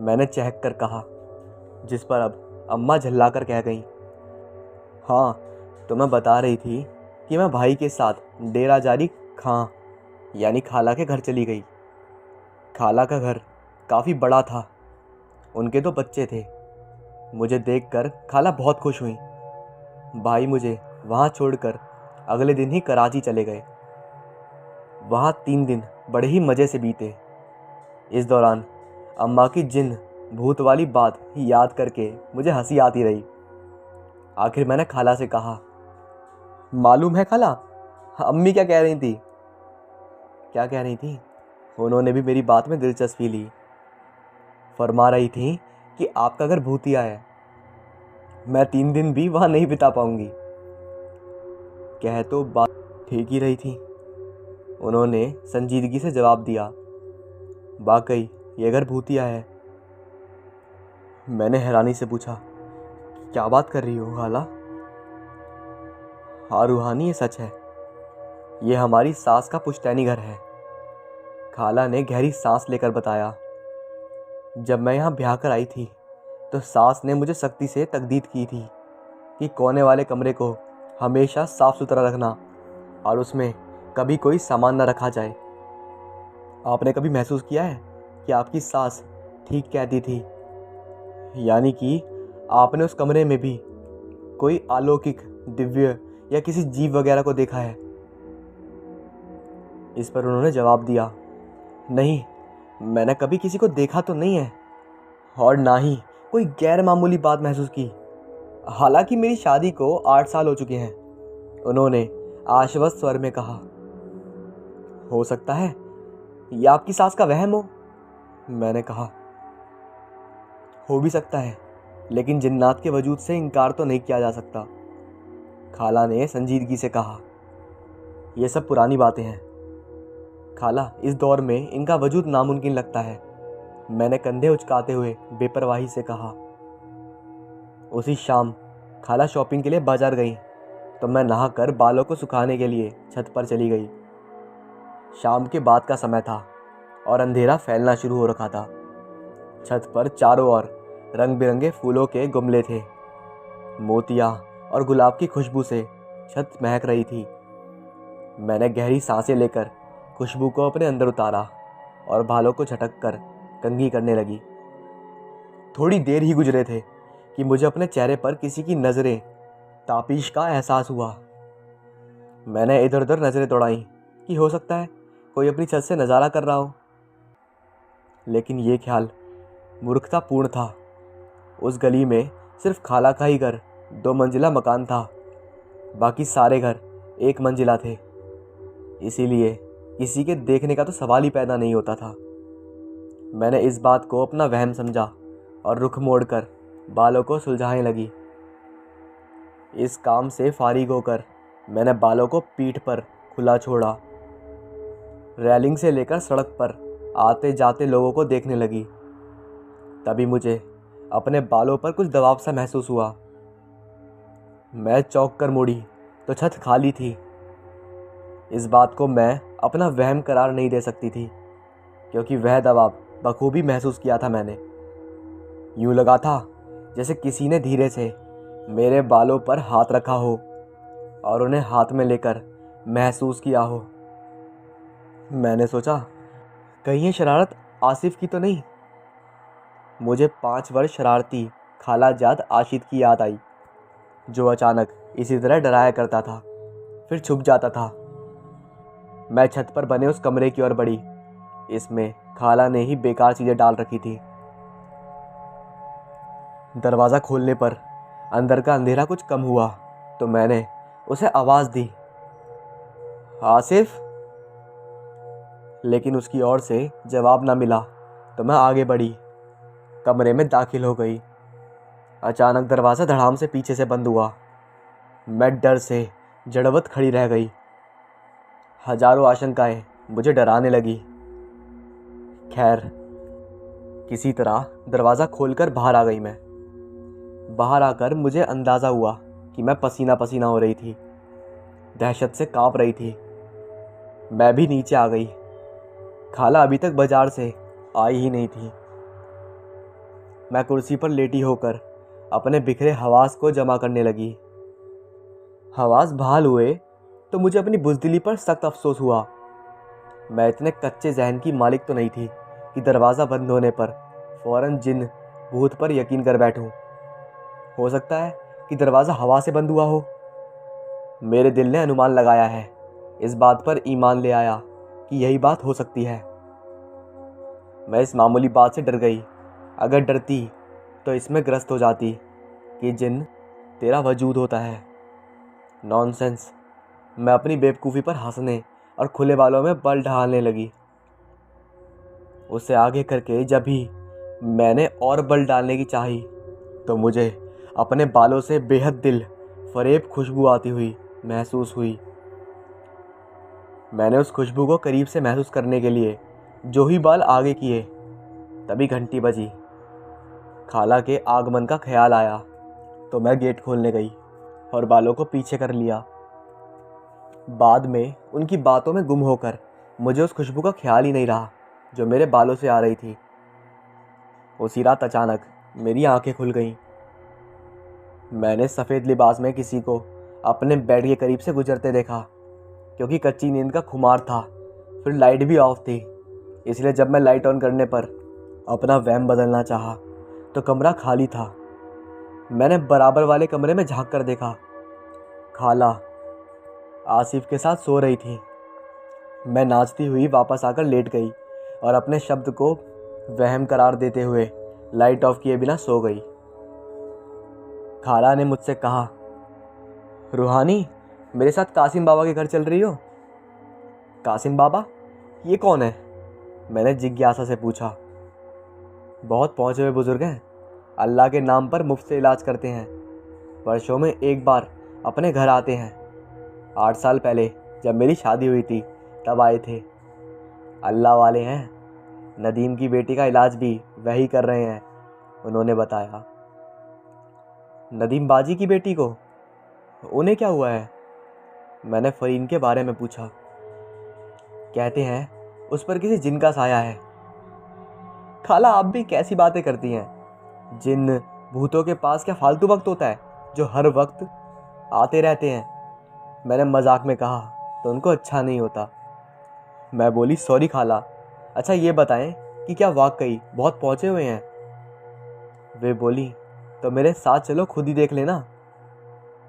मैंने चहक कर कहा। जिस पर अब अम्मा झल्ला कर कह गई, हाँ तो मैं बता रही थी कि मैं भाई के साथ डेरा जारी खां यानी खाला के घर चली गई। खाला का घर काफ़ी बड़ा था, उनके 2 बच्चे थे। मुझे देखकर खाला बहुत खुश हुई। भाई मुझे वहाँ छोड़कर अगले दिन ही कराची चले गए। वहाँ 3 दिन बड़े ही मज़े से बीते। इस दौरान अम्मा की जिन भूत वाली बात ही याद करके मुझे हंसी आती रही। आखिर मैंने खाला से कहा, मालूम है खाला, अम्मी क्या कह रही थी। क्या कह रही थी? उन्होंने भी मेरी बात में दिलचस्पी ली। फरमा रही थी कि आपका घर भूतिया है, मैं 3 दिन भी वहाँ नहीं बिता पाऊंगी। कह तो बात ठीक ही रही थी, उन्होंने संजीदगी से जवाब दिया, वाकई ये घर भूतिया है। मैंने हैरानी से पूछा, क्या बात कर रही हो खाला? हाँ रूहानी, ये सच है, ये हमारी सास का पुश्तैनी घर है। खाला ने गहरी सांस लेकर बताया, जब मैं यहाँ ब्याह कर आई थी तो सास ने मुझे सख्ती से तकदीद की थी कि कोने वाले कमरे को हमेशा साफ सुथरा रखना और उसमें कभी कोई सामान न रखा जाए। आपने कभी महसूस किया है कि आपकी सास ठीक कहती थी, यानी कि आपने उस कमरे में भी कोई अलौकिक, दिव्य या किसी जीव वगैरह को देखा है? इस पर उन्होंने जवाब दिया, नहीं, मैंने कभी किसी को देखा तो नहीं है और ना ही कोई गैर मामूली बात महसूस की। हालांकि मेरी शादी को 8 साल हो चुके हैं, उन्होंने आश्वस्त स्वर में कहा। हो सकता है यह आपकी सास का वहम हो, मैंने कहा। हो भी सकता है, लेकिन जिन्नात के वजूद से इनकार तो नहीं किया जा सकता, खाला ने संजीदगी से कहा। यह सब पुरानी बातें हैं खाला, इस दौर में इनका वजूद नामुमकिन लगता है, मैंने कंधे उचकाते हुए बेपरवाही से कहा। उसी शाम खाला शॉपिंग के लिए बाजार गई तो मैं नहाकर बालों को सुखाने के लिए छत पर चली गई। शाम के बाद का समय था और अंधेरा फैलना शुरू हो रखा था। छत पर चारों ओर रंग बिरंगे फूलों के गमले थे। मोतिया और गुलाब की खुशबू से छत महक रही थी। मैंने गहरी सांसें लेकर खुशबू को अपने अंदर उतारा और बालों को झटक कर कंघी करने लगी। थोड़ी देर ही गुजरे थे कि मुझे अपने चेहरे पर किसी की नज़रें तापीश का एहसास हुआ। मैंने इधर उधर नज़रें दौड़ाई कि हो सकता है कोई अपनी छत से नज़ारा कर रहा हो, लेकिन ये ख्याल मूर्खतापूर्ण था। उस गली में सिर्फ खाला का ही घर 2 मंजिला मकान था, बाकी सारे घर 1 मंजिला थे, इसीलिए किसी के देखने का तो सवाल ही पैदा नहीं होता था। मैंने इस बात को अपना वहम समझा और रुख मोड़कर बालों को सुलझाने लगी। इस काम से फारिग होकर मैंने बालों को पीठ पर खुला छोड़ा। रेलिंग से लेकर सड़क पर आते जाते लोगों को देखने लगी। तभी मुझे अपने बालों पर कुछ दबाव सा महसूस हुआ। मैं चौंक कर मुड़ी तो छत खाली थी। इस बात को मैं अपना वहम करार नहीं दे सकती थी, क्योंकि वह दबाव बखूबी महसूस किया था मैंने। यूं लगा था जैसे किसी ने धीरे से मेरे बालों पर हाथ रखा हो और उन्हें हाथ में लेकर महसूस किया हो। मैंने सोचा, कहीं ये शरारत आसिफ की तो नहीं। मुझे 5 वर्ष शरारती खालाजाद आशिद की याद आई, जो अचानक इसी तरह डराया करता था, फिर छुप जाता था। मैं छत पर बने उस कमरे की ओर बढ़ी। इसमें खाला ने ही बेकार चीजें डाल रखी थी। दरवाज़ा खोलने पर अंदर का अंधेरा कुछ कम हुआ तो मैंने उसे आवाज़ दी, आसिफ। लेकिन उसकी ओर से जवाब ना मिला तो मैं आगे बढ़ी, कमरे में दाखिल हो गई। अचानक दरवाज़ा धड़ाम से पीछे से बंद हुआ। मैं डर से जड़वत खड़ी रह गई। हजारों आशंकाएं मुझे डराने लगी। खैर, किसी तरह दरवाज़ा खोलकर बाहर आ गई मैं। बाहर आकर मुझे अंदाज़ा हुआ कि मैं पसीना पसीना हो रही थी, दहशत से कांप रही थी। मैं भी नीचे आ गई। खाला अभी तक बाजार से आई ही नहीं थी। मैं कुर्सी पर लेटी होकर अपने बिखरे हवास को जमा करने लगी। हवास बहाल हुए तो मुझे अपनी बुज़दिली पर सख्त अफसोस हुआ। मैं इतने कच्चे जहन की मालिक तो नहीं थी कि दरवाज़ा बंद होने पर फ़ौरन जिन भूत पर यकीन कर बैठूं। हो सकता है कि दरवाज़ा हवा से बंद हुआ हो। मेरे दिल ने अनुमान लगाया है, इस बात पर ईमान ले आया कि यही बात हो सकती है। मैं इस मामूली बात से डर गई। अगर डरती तो इसमें ग्रस्त हो जाती कि जिन तेरा वजूद होता है। नॉनसेंस। मैं अपनी बेवकूफ़ी पर हंसने और खुले बालों में बल ढालने लगी। उससे आगे करके जब भी मैंने और बल डालने की चाही तो मुझे अपने बालों से बेहद दिल फरेब खुशबू आती हुई महसूस हुई। मैंने उस खुशबू को करीब से महसूस करने के लिए जो ही बाल आगे किए, तभी घंटी बजी। खाला के आगमन का ख्याल आया तो मैं गेट खोलने गई और बालों को पीछे कर लिया। बाद में उनकी बातों में गुम होकर मुझे उस खुशबू का ख्याल ही नहीं रहा जो मेरे बालों से आ रही थी। उसी रात अचानक मेरी आंखें खुल गईं। मैंने सफ़ेद लिबास में किसी को अपने बेड के करीब से गुजरते देखा। क्योंकि कच्ची नींद का खुमार था, फिर लाइट भी ऑफ थी, इसलिए जब मैं लाइट ऑन करने पर अपना वहम बदलना चाहा तो कमरा खाली था। मैंने बराबर वाले कमरे में झांक कर देखा। खाला आसिफ के साथ सो रही थी। मैं नाचती हुई वापस आकर लेट गई और अपने शब्द को वहम करार देते हुए लाइट ऑफ किए बिना सो गई। खाला ने मुझसे कहा, रूहानी, मेरे साथ कासिम बाबा के घर चल रही हो? कासिम बाबा? ये कौन है? मैंने जिज्ञासा से पूछा। बहुत पहुँचे हुए बुजुर्ग हैं, अल्लाह के नाम पर मुफ्त से इलाज करते हैं। वर्षों में एक बार अपने घर आते हैं। 8 साल पहले जब मेरी शादी हुई थी तब आए थे। अल्लाह वाले हैं। नदीम की बेटी का इलाज भी वही कर रहे हैं, उन्होंने बताया। नदीम बाजी की बेटी को? उन्हें क्या हुआ है? मैंने फरीन के बारे में पूछा। कहते हैं उस पर किसी जिन का साया है। खाला, आप भी कैसी बातें करती हैं? जिन भूतों के पास क्या फालतू वक्त होता है जो हर वक्त आते रहते हैं? मैंने मजाक में कहा तो उनको अच्छा नहीं होता। मैं बोली, सॉरी खाला। अच्छा ये बताएं कि क्या वाकई बहुत पहुँचे हुए हैं? वे बोली, तो मेरे साथ चलो, खुद ही देख लेना।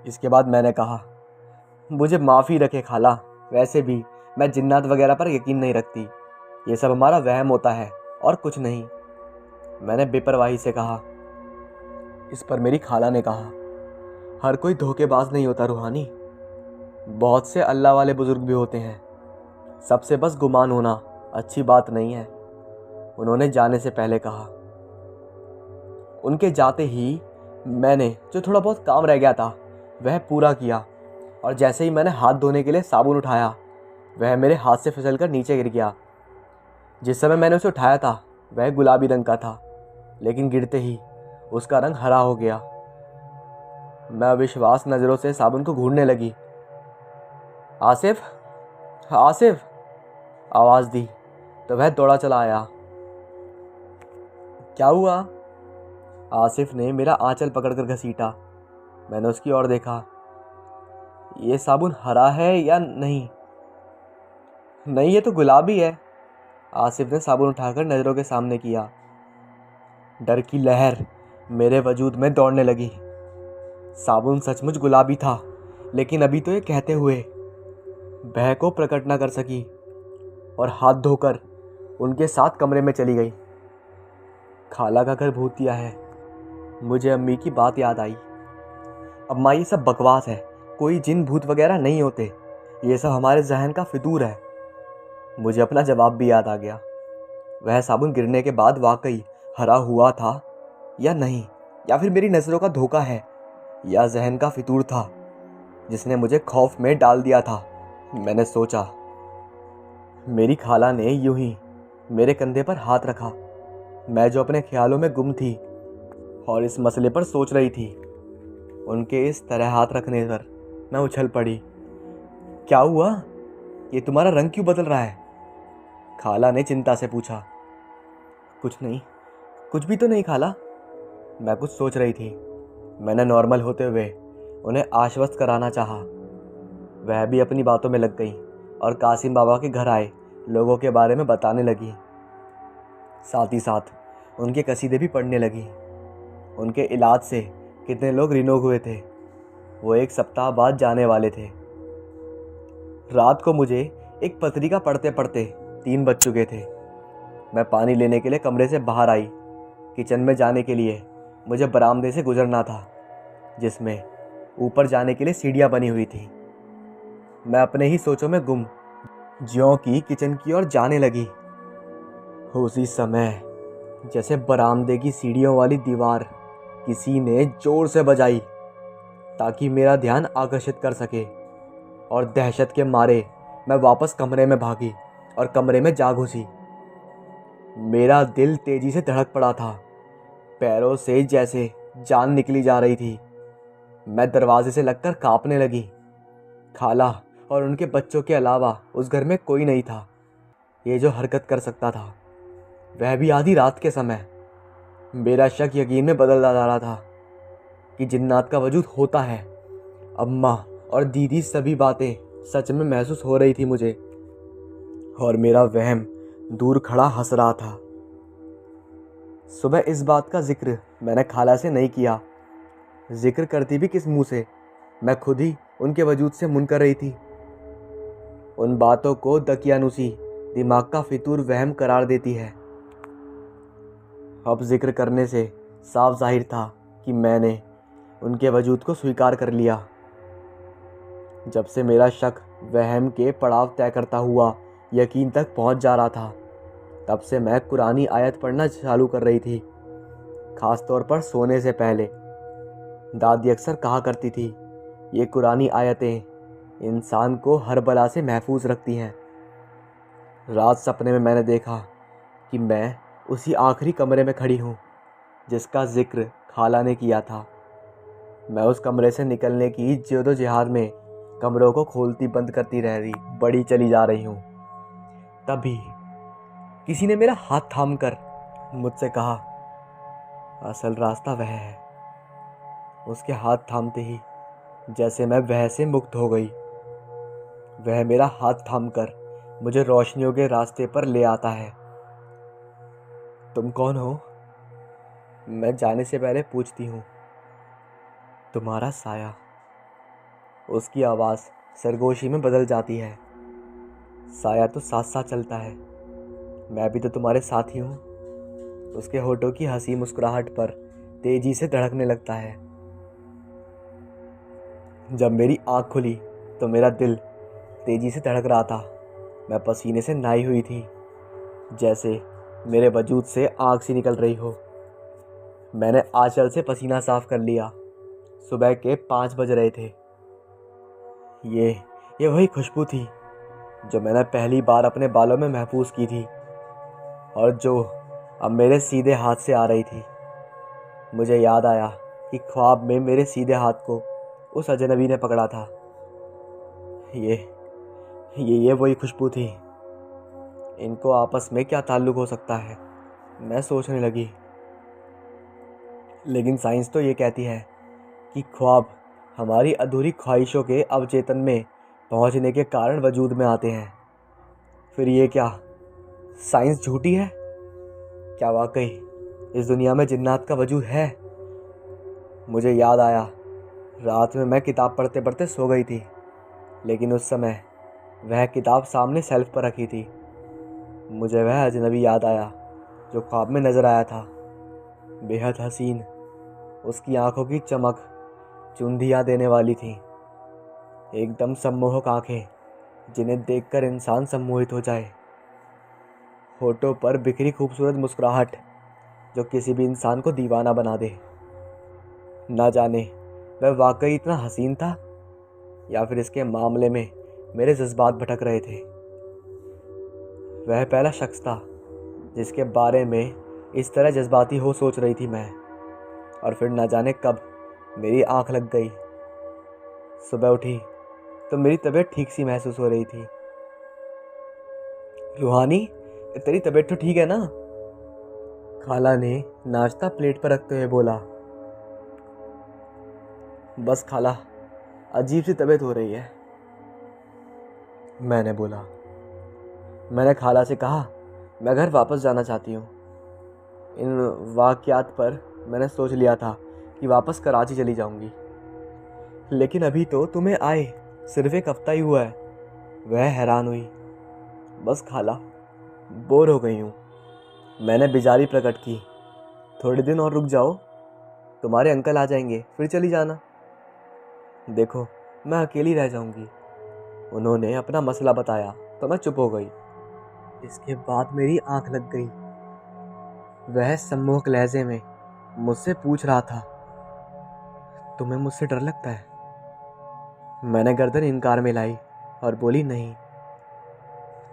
इसके बाद मैंने कहा, मुझे माफ़ी रखे खाला, वैसे भी मैं जिन्नात वगैरह पर यकीन नहीं रखती। ये सब हमारा वहम होता है और कुछ नहीं, मैंने बेपरवाही से कहा। इस पर मेरी खाला ने कहा, हर कोई धोखेबाज नहीं होता रूहानी, बहुत से अल्लाह वाले बुजुर्ग भी होते हैं। सबसे बस गुमान होना अच्छी बात नहीं है, उन्होंने जाने से पहले कहा। उनके जाते ही मैंने जो थोड़ा बहुत काम रह गया था वह पूरा किया, और जैसे ही मैंने हाथ धोने के लिए साबुन उठाया वह मेरे हाथ से फिसलकर नीचे गिर गया। जिस समय मैंने उसे उठाया था वह गुलाबी रंग का था, लेकिन गिरते ही उसका रंग हरा हो गया। मैं अविश्वास नज़रों से साबुन को घूरने लगी। आसिफ, आसिफ, आवाज़ दी तो वह दौड़ा चला आया। क्या हुआ? आसिफ ने मेरा आंचल पकड़कर घसीटा। मैंने उसकी ओर देखा। ये साबुन हरा है या नहीं? नहीं, ये तो गुलाबी है। आसिफ ने साबुन उठाकर नज़रों के सामने किया। डर की लहर मेरे वजूद में दौड़ने लगी। साबुन सचमुच गुलाबी था, लेकिन अभी तो ये कहते हुए भय को प्रकट न कर सकी और हाथ धोकर उनके साथ कमरे में चली गई। खाला का घर भूतिया है। मुझे अम्मी की बात याद आई। अम्मा, ये सब बकवास है, कोई जिन भूत वगैरह नहीं होते, ये सब हमारे जहन का फितूर है। मुझे अपना जवाब भी याद आ गया। वह साबुन गिरने के बाद वाकई हरा हुआ था या नहीं, या फिर मेरी नज़रों का धोखा है, या जहन का फितूर था जिसने मुझे खौफ में डाल दिया था। मैंने सोचा। मेरी खाला ने यूं ही मेरे कंधे पर हाथ रखा। मैं जो अपने ख्यालों में गुम थी और इस मसले पर सोच रही थी, उनके इस तरह हाथ रखने पर मैं उछल पड़ी। क्या हुआ? ये तुम्हारा रंग क्यों बदल रहा है? खाला ने चिंता से पूछा। कुछ नहीं, कुछ भी तो नहीं खाला। मैं कुछ सोच रही थी। मैंने नॉर्मल होते हुए उन्हें आश्वस्त कराना चाहा। वह भी अपनी बातों में लग गई और कासिम बाबा के घर आए लोगों के बारे में बताने लगी। साथ ही साथ उनके कसीदे भी पढ़ने लगी। उनके इलाज से कितने लोग रिनोग हुए थे। वो 1 सप्ताह बाद जाने वाले थे। रात को मुझे एक पत्रिका पढ़ते पढ़ते 3 बज चुके थे। मैं पानी लेने के लिए कमरे से बाहर आई। किचन में जाने के लिए मुझे बरामदे से गुजरना था, जिसमें ऊपर जाने के लिए सीढ़ियाँ बनी हुई थी। मैं अपने ही सोचों में गुम ज्यों की किचन की ओर जाने लगी। उसी समय जैसे बरामदे की सीढ़ियों वाली दीवार किसी ने जोर से बजाई ताकि मेरा ध्यान आकर्षित कर सके, और दहशत के मारे मैं वापस कमरे में भागी और कमरे में जा घुसी। मेरा दिल तेजी से धड़क पड़ा था। पैरों से जैसे जान निकली जा रही थी। मैं दरवाजे से लगकर कांपने लगी। खाला और उनके बच्चों के अलावा उस घर में कोई नहीं था। ये जो हरकत कर सकता था, वह भी आधी रात के समय। मेरा शक यकीन में बदल जा रहा था कि जिन्नात का वजूद होता है। अम्मा और दीदी सभी बातें सच में महसूस हो रही थी मुझे, और मेरा वहम दूर खड़ा हंस रहा था। सुबह इस बात का जिक्र मैंने खाला से नहीं किया। जिक्र करती भी किस मुंह से? मैं खुद ही उनके वजूद से मुनकर रही थी। उन बातों को दकियानुसी दिमाग का फितूर वहम करार देती है। अब जिक्र करने से साफ जाहिर था कि मैंने उनके वजूद को स्वीकार कर लिया। जब से मेरा शक वहम के पड़ाव तय करता हुआ यकीन तक पहुंच जा रहा था, तब से मैं कुरानी आयत पढ़ना चालू कर रही थी, ख़ास तौर पर सोने से पहले। दादी अक्सर कहा करती थी, ये कुरानी आयतें इंसान को हर बला से महफूज रखती हैं। रात सपने में मैंने देखा कि मैं उसी आखिरी कमरे में खड़ी हूँ जिसका जिक्र खाला ने किया था। मैं उस कमरे से निकलने की जद्दोजहद में कमरों को खोलती बंद करती रह रही बड़ी चली जा रही हूँ। तभी किसी ने मेरा हाथ थामकर मुझसे कहा, असल रास्ता वह है। उसके हाथ थामते ही जैसे मैं वह से मुक्त हो गई। वह मेरा हाथ थामकर मुझे रोशनियों के रास्ते पर ले आता है। तुम कौन हो? मैं जाने से पहले पूछती हूँ। तुम्हारा साया। उसकी आवाज़ सरगोशी में बदल जाती है। साया तो साथ साथ चलता है, मैं भी तो तुम्हारे साथ ही हूँ। उसके होठों की हंसी मुस्कुराहट पर तेजी से धड़कने लगता है। जब मेरी आँख खुली तो मेरा दिल तेजी से धड़क रहा था। मैं पसीने से नहाई हुई थी, जैसे मेरे वजूद से आग सी निकल रही हो। मैंने आंचल से पसीना साफ कर लिया। सुबह के 5 बज रहे थे। ये ये वही खुशबू थी जो मैंने पहली बार अपने बालों में महफूज की थी और जो अब मेरे सीधे हाथ से आ रही थी। मुझे याद आया कि ख्वाब में मेरे सीधे हाथ को उस अजनबी ने पकड़ा था। ये ये वही खुशबू थी। इनको आपस में क्या ताल्लुक हो सकता है, मैं सोचने लगी। लेकिन साइंस तो ये कहती है कि ख्वाब हमारी अधूरी ख्वाहिशों के अवचेतन में पहुंचने के कारण वजूद में आते हैं। फिर ये क्या साइंस झूठी है? क्या वाकई इस दुनिया में जिन्नात का वजूद है? मुझे याद आया, रात में मैं किताब पढ़ते पढ़ते सो गई थी, लेकिन उस समय वह किताब सामने शेल्फ पर रखी थी। मुझे वह अजनबी याद आया जो ख्वाब में नजर आया था। बेहद हसीन, उसकी आंखों की चमक चुंधियाँ देने वाली थी। एकदम सम्मोहक आंखें जिन्हें देखकर इंसान सम्मोहित हो जाए। होठों पर बिखरी खूबसूरत मुस्कुराहट जो किसी भी इंसान को दीवाना बना दे। ना जाने वह वाकई इतना हसीन था या फिर इसके मामले में मेरे जज्बात भटक रहे थे। वह पहला शख्स था जिसके बारे में इस तरह जज्बाती हो सोच रही थी मैं। और फिर ना जाने कब मेरी आंख लग गई। सुबह उठी तो मेरी तबीयत ठीक सी महसूस हो रही थी। रूहानी, तेरी तबीयत तो ठीक है ना? खाला ने नाश्ता प्लेट पर रखते हुए बोला। बस खाला, अजीब सी तबीयत हो रही है, मैंने बोला। मैंने खाला से कहा, मैं घर वापस जाना चाहती हूँ। इन वाक़यात पर मैंने सोच लिया था कि वापस कराची चली जाऊंगी, लेकिन अभी तो तुम्हें आए सिर्फ एक हफ्ता ही हुआ है। वह हैरान हुई। बस खाला, बोर हो गई हूँ, मैंने बेजारी प्रकट की। थोड़े दिन और रुक जाओ, तुम्हारे अंकल आ जाएंगे, फिर चली जाना। देखो, मैं अकेली रह जाऊंगी। उन्होंने अपना मसला बताया तो मैं चुप हो गई। इसके बाद मेरी आंख लग गई। वह सम्मोहक लहजे में मुझसे पूछ रहा था, तुम्हें मुझसे डर लगता है? मैंने गर्दन इनकार में लाई और बोली, नहीं।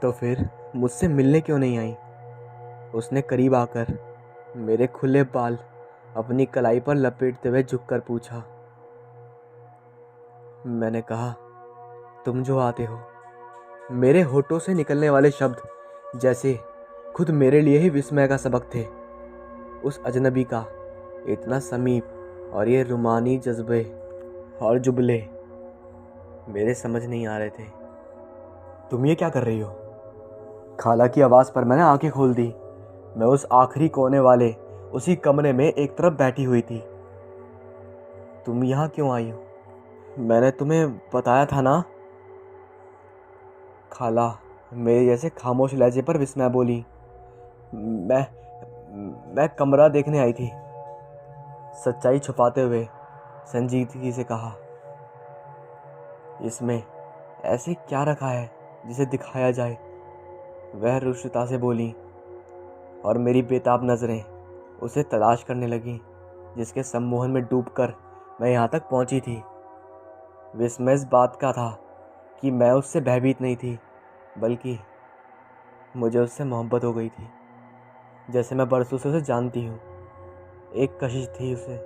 तो फिर मुझसे मिलने क्यों नहीं आई? उसने करीब आकर मेरे खुले बाल अपनी कलाई पर लपेटते हुए झुककर पूछा। मैंने कहा, तुम जो आते हो। मेरे होठों से निकलने वाले शब्द जैसे खुद मेरे लिए ही विस्मय का सबक थे। उस अजनबी का इतना समीप और ये रुमानी जज्बे और जुबले मेरे समझ नहीं आ रहे थे। तुम ये क्या कर रही हो? खाला की आवाज़ पर मैंने आंखें खोल दी। मैं उस आखिरी कोने वाले उसी कमरे में एक तरफ बैठी हुई थी। तुम यहाँ क्यों आई हो? मैंने तुम्हें बताया था ना। खाला मेरे जैसे खामोश लहजे पर विस्मय बोली। मैं मैं कमरा देखने आई थी, सच्चाई छुपाते हुए संजीदगी से कहा। इसमें ऐसे क्या रखा है जिसे दिखाया जाए? वह रुष्टता से बोली और मेरी बेताब नज़रें उसे तलाश करने लगी जिसके सम्मोहन में डूबकर मैं यहाँ तक पहुँची थी। विस्मय इस बात का था कि मैं उससे भयभीत नहीं थी, बल्कि मुझे उससे मोहब्बत हो गई थी, जैसे मैं बरसों से उसे जानती हूँ। एक कशिश थी उसे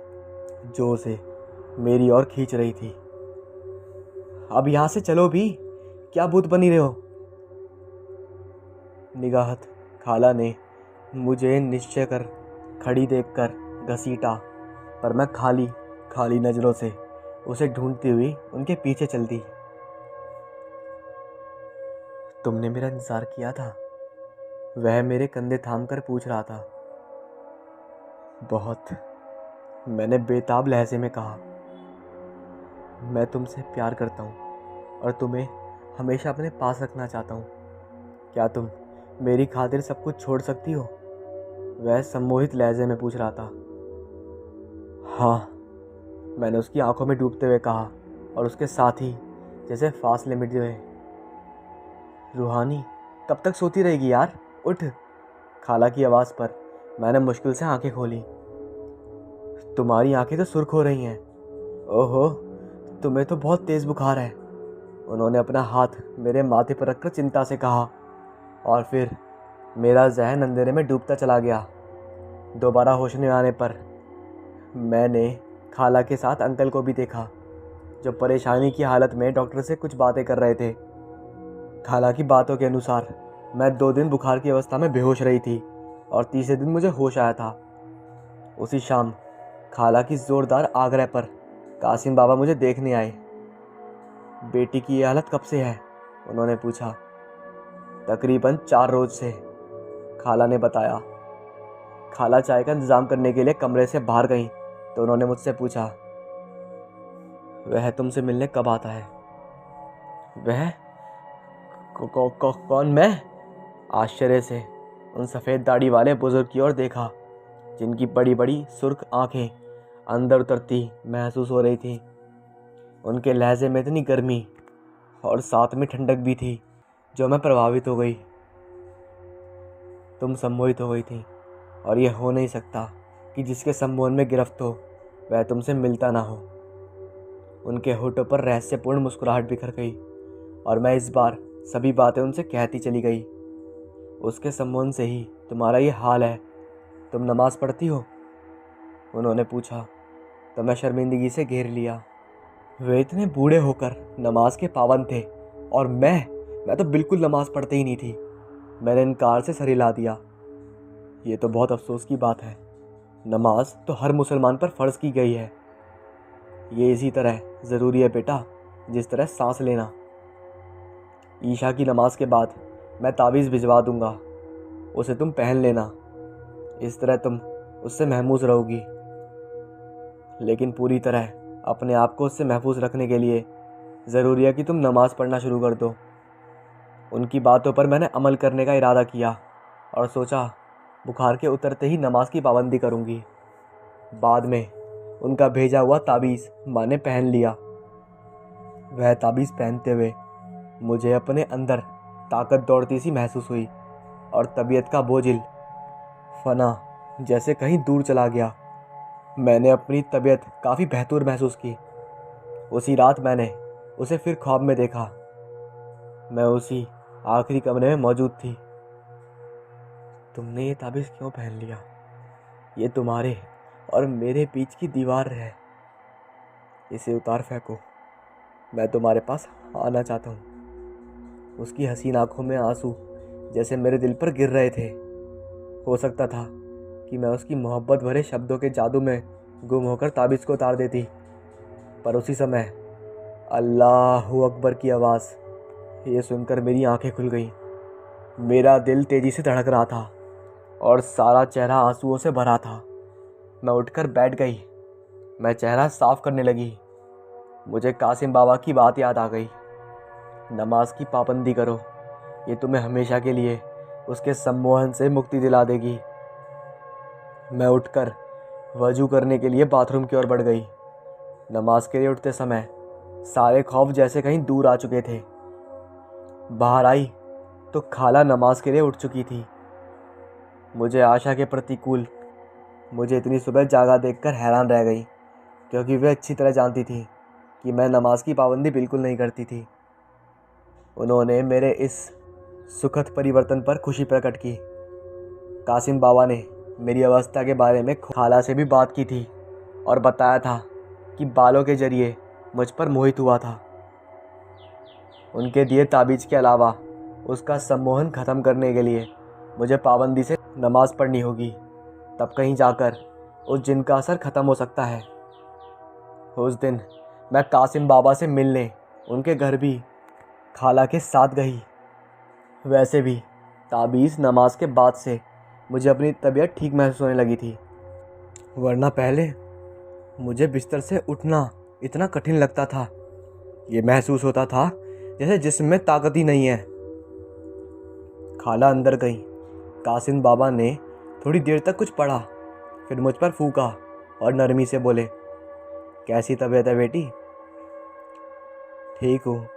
जो उसे मेरी ओर खींच रही थी। अब यहाँ से चलो भी, क्या भूत बनी रहे हो? निगाहत खाला ने मुझे निश्चय कर खड़ी देखकर घसीटा, पर मैं खाली खाली नज़रों से उसे ढूंढती हुई उनके पीछे चल दी। तुमने मेरा इंतजार किया था? वह मेरे कंधे थामकर पूछ रहा था। बहुत, मैंने बेताब लहजे में कहा। मैं तुमसे प्यार करता हूँ और तुम्हें हमेशा अपने पास रखना चाहता हूँ। क्या तुम मेरी खातिर सब कुछ छोड़ सकती हो? वह सम्मोहित लहजे में पूछ रहा था। हाँ, मैंने उसकी आंखों में डूबते हुए कहा और उसके साथ ही जैसे फासले मिट गए। रूहानी, कब तक सोती रहेगी यार? उठ। खाला की आवाज़ पर मैंने मुश्किल से आंखें खोली। तुम्हारी आंखें तो सुर्ख हो रही हैं। ओहो, तुम्हें तो बहुत तेज़ बुखार है। उन्होंने अपना हाथ मेरे माथे पर रखकर चिंता से कहा, और फिर मेरा जहन अंधेरे में डूबता चला गया। दोबारा होश में आने पर मैंने खाला के साथ अंकल को भी देखा, जो परेशानी की हालत में डॉक्टर से कुछ बातें कर रहे थे। खाला की बातों के अनुसार मैं 2 दिन बुखार की अवस्था में बेहोश रही थी और तीसरे दिन मुझे होश आया था। उसी शाम खाला की ज़ोरदार आग्रह पर कासिम बाबा मुझे देखने आए। बेटी की ये हालत कब से है? उन्होंने पूछा। तकरीबन 4 रोज से, खाला ने बताया। खाला चाय का इंतज़ाम करने के लिए कमरे से बाहर गईं तो उन्होंने मुझसे पूछा, वह तुमसे मिलने कब आता है? वह कौन? मैं आश्चर्य से उन सफ़ेद दाढ़ी वाले बुजुर्ग की ओर देखा, जिनकी बड़ी बड़ी सुर्ख आंखें अंदर उतरती महसूस हो रही थी। उनके लहजे में इतनी गर्मी और साथ में ठंडक भी थी जो मैं प्रभावित हो गई। तुम सम्मोहित हो गई थी, और यह हो नहीं सकता कि जिसके सम्मोहन में गिरफ्त हो वह तुमसे मिलता ना हो। उनके होठों पर रहस्यपूर्ण मुस्कुराहट बिखर गई और मैं इस बार सभी बातें उनसे कहती चली गई। उसके सम्मोहन से ही तुम्हारा ये हाल है। तुम नमाज पढ़ती हो? उन्होंने पूछा तो मैं शर्मिंदगी से घेर लिया। वे इतने बूढ़े होकर नमाज के पाबंद थे और मैं तो बिल्कुल नमाज पढ़ते ही नहीं थी। मैंने इनकार से सर हिला दिया। ये तो बहुत अफसोस की बात है। नमाज तो हर मुसलमान पर फ़र्ज़ की गई है। ये इसी तरह ज़रूरी है बेटा, जिस तरह सांस लेना। ईशा की नमाज के बाद मैं तावीज़ भिजवा दूंगा, उसे तुम पहन लेना। इस तरह तुम उससे महफूज रहोगी। लेकिन पूरी तरह अपने आप को उससे महफूज रखने के लिए ज़रूरी है कि तुम नमाज़ पढ़ना शुरू कर दो। उनकी बातों पर मैंने अमल करने का इरादा किया और सोचा बुखार के उतरते ही नमाज की पाबंदी करूँगी। बाद में उनका भेजा हुआ ताबीज़ माँ ने पहन लिया। वह ताबीज़ पहनते हुए मुझे अपने अंदर ताकत दौड़ती सी महसूस हुई और तबीयत का बोझिल फना जैसे कहीं दूर चला गया। मैंने अपनी तबीयत काफ़ी बेहतर महसूस की। उसी रात मैंने उसे फिर ख्वाब में देखा। मैं उसी आखिरी कमरे में मौजूद थी। तुमने ये ताबीज़ क्यों पहन लिया? ये तुम्हारे और मेरे बीच की दीवार है। इसे उतार फेंको। मैं तुम्हारे पास आना चाहता हूँ। उसकी हसीन आंखों में आंसू जैसे मेरे दिल पर गिर रहे थे। हो सकता था कि मैं उसकी मोहब्बत भरे शब्दों के जादू में गुम होकर ताबीज़ को उतार देती, पर उसी समय अल्लाहू अकबर की आवाज़ ये सुनकर मेरी आंखें खुल गईं। मेरा दिल तेज़ी से धड़क रहा था और सारा चेहरा आंसुओं से भरा था। मैं उठकर बैठ गई। मैं चेहरा साफ करने लगी। मुझे कासिम बाबा की बात याद आ गई। नमाज की पाबंदी करो, ये तुम्हें हमेशा के लिए उसके सम्मोहन से मुक्ति दिला देगी। मैं उठकर वजू करने के लिए बाथरूम की ओर बढ़ गई। नमाज के लिए उठते समय सारे खौफ जैसे कहीं दूर आ चुके थे। बाहर आई तो खाला नमाज के लिए उठ चुकी थी। मुझे आशा के प्रतिकूल मुझे इतनी सुबह जागा देखकर हैरान रह गई, क्योंकि वे अच्छी तरह जानती थी कि मैं नमाज की पाबंदी बिल्कुल नहीं करती थी। उन्होंने मेरे इस सुखद परिवर्तन पर खुशी प्रकट की। कासिम बाबा ने मेरी अवस्था के बारे में खाला से भी बात की थी और बताया था कि बालों के जरिए मुझ पर मोहित हुआ था। उनके दिए ताबीज़ के अलावा उसका सम्मोहन ख़त्म करने के लिए मुझे पाबंदी से नमाज़ पढ़नी होगी, तब कहीं जाकर उस जिन का असर ख़त्म हो सकता है। उस दिन मैं कासिम बाबा से मिलने उनके घर भी खाला के साथ गई। वैसे भी ताबीज़ नमाज के बाद से मुझे अपनी तबीयत ठीक महसूस होने लगी थी, वरना पहले मुझे बिस्तर से उठना इतना कठिन लगता था। ये महसूस होता था जैसे जिस्म में ताकत ही नहीं है। खाला अंदर गई। कासिम बाबा ने थोड़ी देर तक कुछ पढ़ा, फिर मुझ पर फूंका और नरमी से बोले, कैसी तबीयत है बेटी? ठीक हूँ।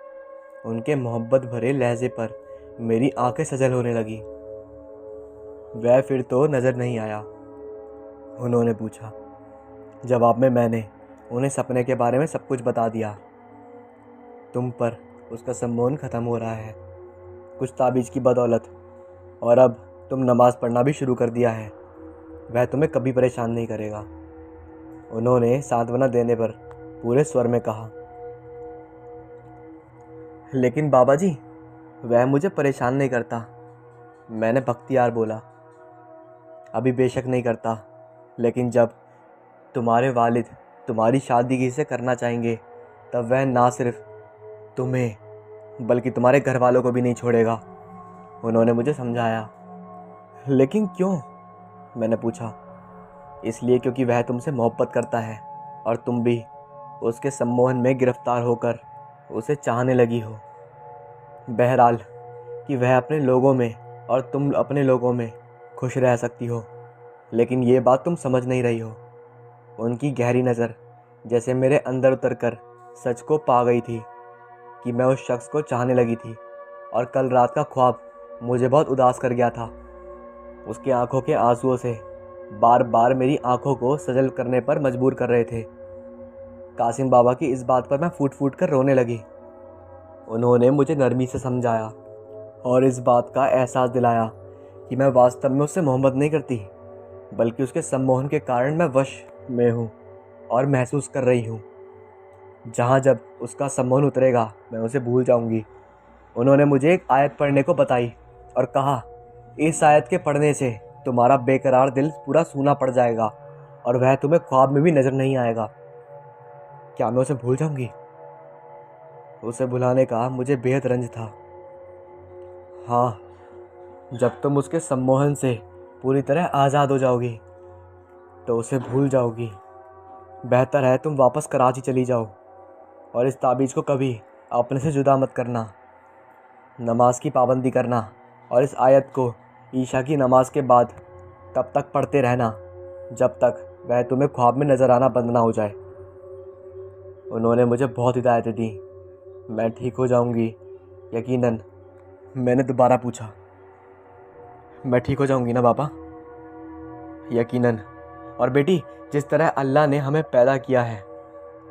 उनके मोहब्बत भरे लहजे पर मेरी आंखें सजल होने लगी। वह फिर तो नज़र नहीं आया? उन्होंने पूछा। जवाब में मैंने उन्हें सपने के बारे में सब कुछ बता दिया। तुम पर उसका सम्मोहन ख़त्म हो रहा है, कुछ ताबीज़ की बदौलत, और अब तुम नमाज़ पढ़ना भी शुरू कर दिया है। वह तुम्हें कभी परेशान नहीं करेगा। उन्होंने सांत्वना देने पर पूरे स्वर में कहा। लेकिन बाबा जी, वह मुझे परेशान नहीं करता, मैंने बख्तियार बोला। अभी बेशक नहीं करता, लेकिन जब तुम्हारे वालिद तुम्हारी शादी किसी से करना चाहेंगे, तब वह ना सिर्फ तुम्हें बल्कि तुम्हारे घर वालों को भी नहीं छोड़ेगा, उन्होंने मुझे समझाया। लेकिन क्यों, मैंने पूछा। इसलिए क्योंकि वह तुमसे मोहब्बत करता है और तुम भी उसके सम्मोहन में गिरफ्तार होकर उसे चाहने लगी हो। बहरहाल कि वह अपने लोगों में और तुम अपने लोगों में खुश रह सकती हो, लेकिन ये बात तुम समझ नहीं रही हो। उनकी गहरी नज़र जैसे मेरे अंदर उतर कर सच को पा गई थी कि मैं उस शख्स को चाहने लगी थी, और कल रात का ख्वाब मुझे बहुत उदास कर गया था। उसकी आंखों के आंसुओं से बार बार मेरी आंखों को सजल करने पर मजबूर कर रहे थे। कासिम बाबा की इस बात पर मैं फूट फूट कर रोने लगी। उन्होंने मुझे नरमी से समझाया और इस बात का एहसास दिलाया कि मैं वास्तव में उससे मोहब्बत नहीं करती, बल्कि उसके सम्मोहन के कारण मैं वश में हूँ और महसूस कर रही हूँ। जहाँ जब उसका सम्मोहन उतरेगा मैं उसे भूल जाऊँगी। उन्होंने मुझे एक आयत पढ़ने को बताई और कहा, इस आयत के पढ़ने से तुम्हारा बेकरार दिल पूरा सूना पड़ जाएगा और वह तुम्हें ख्वाब में भी नज़र नहीं आएगा। क्या मैं उसे भूल जाऊँगी? उसे भुलाने का मुझे बेहद रंज था। हाँ, जब तुम उसके सम्मोहन से पूरी तरह आज़ाद हो जाओगी तो उसे भूल जाओगी। बेहतर है तुम वापस कराची चली जाओ और इस ताबीज़ को कभी अपने से जुदा मत करना। नमाज की पाबंदी करना और इस आयत को ईशा की नमाज के बाद तब तक पढ़ते रहना जब तक वह तुम्हें ख्वाब में नज़र आना बंद ना हो जाए। उन्होंने मुझे बहुत हिदायतें दी। मैं ठीक हो जाऊंगी, यकीनन, मैंने दोबारा पूछा। मैं ठीक हो जाऊंगी ना बाबा? यकीनन। और बेटी, जिस तरह अल्लाह ने हमें पैदा किया है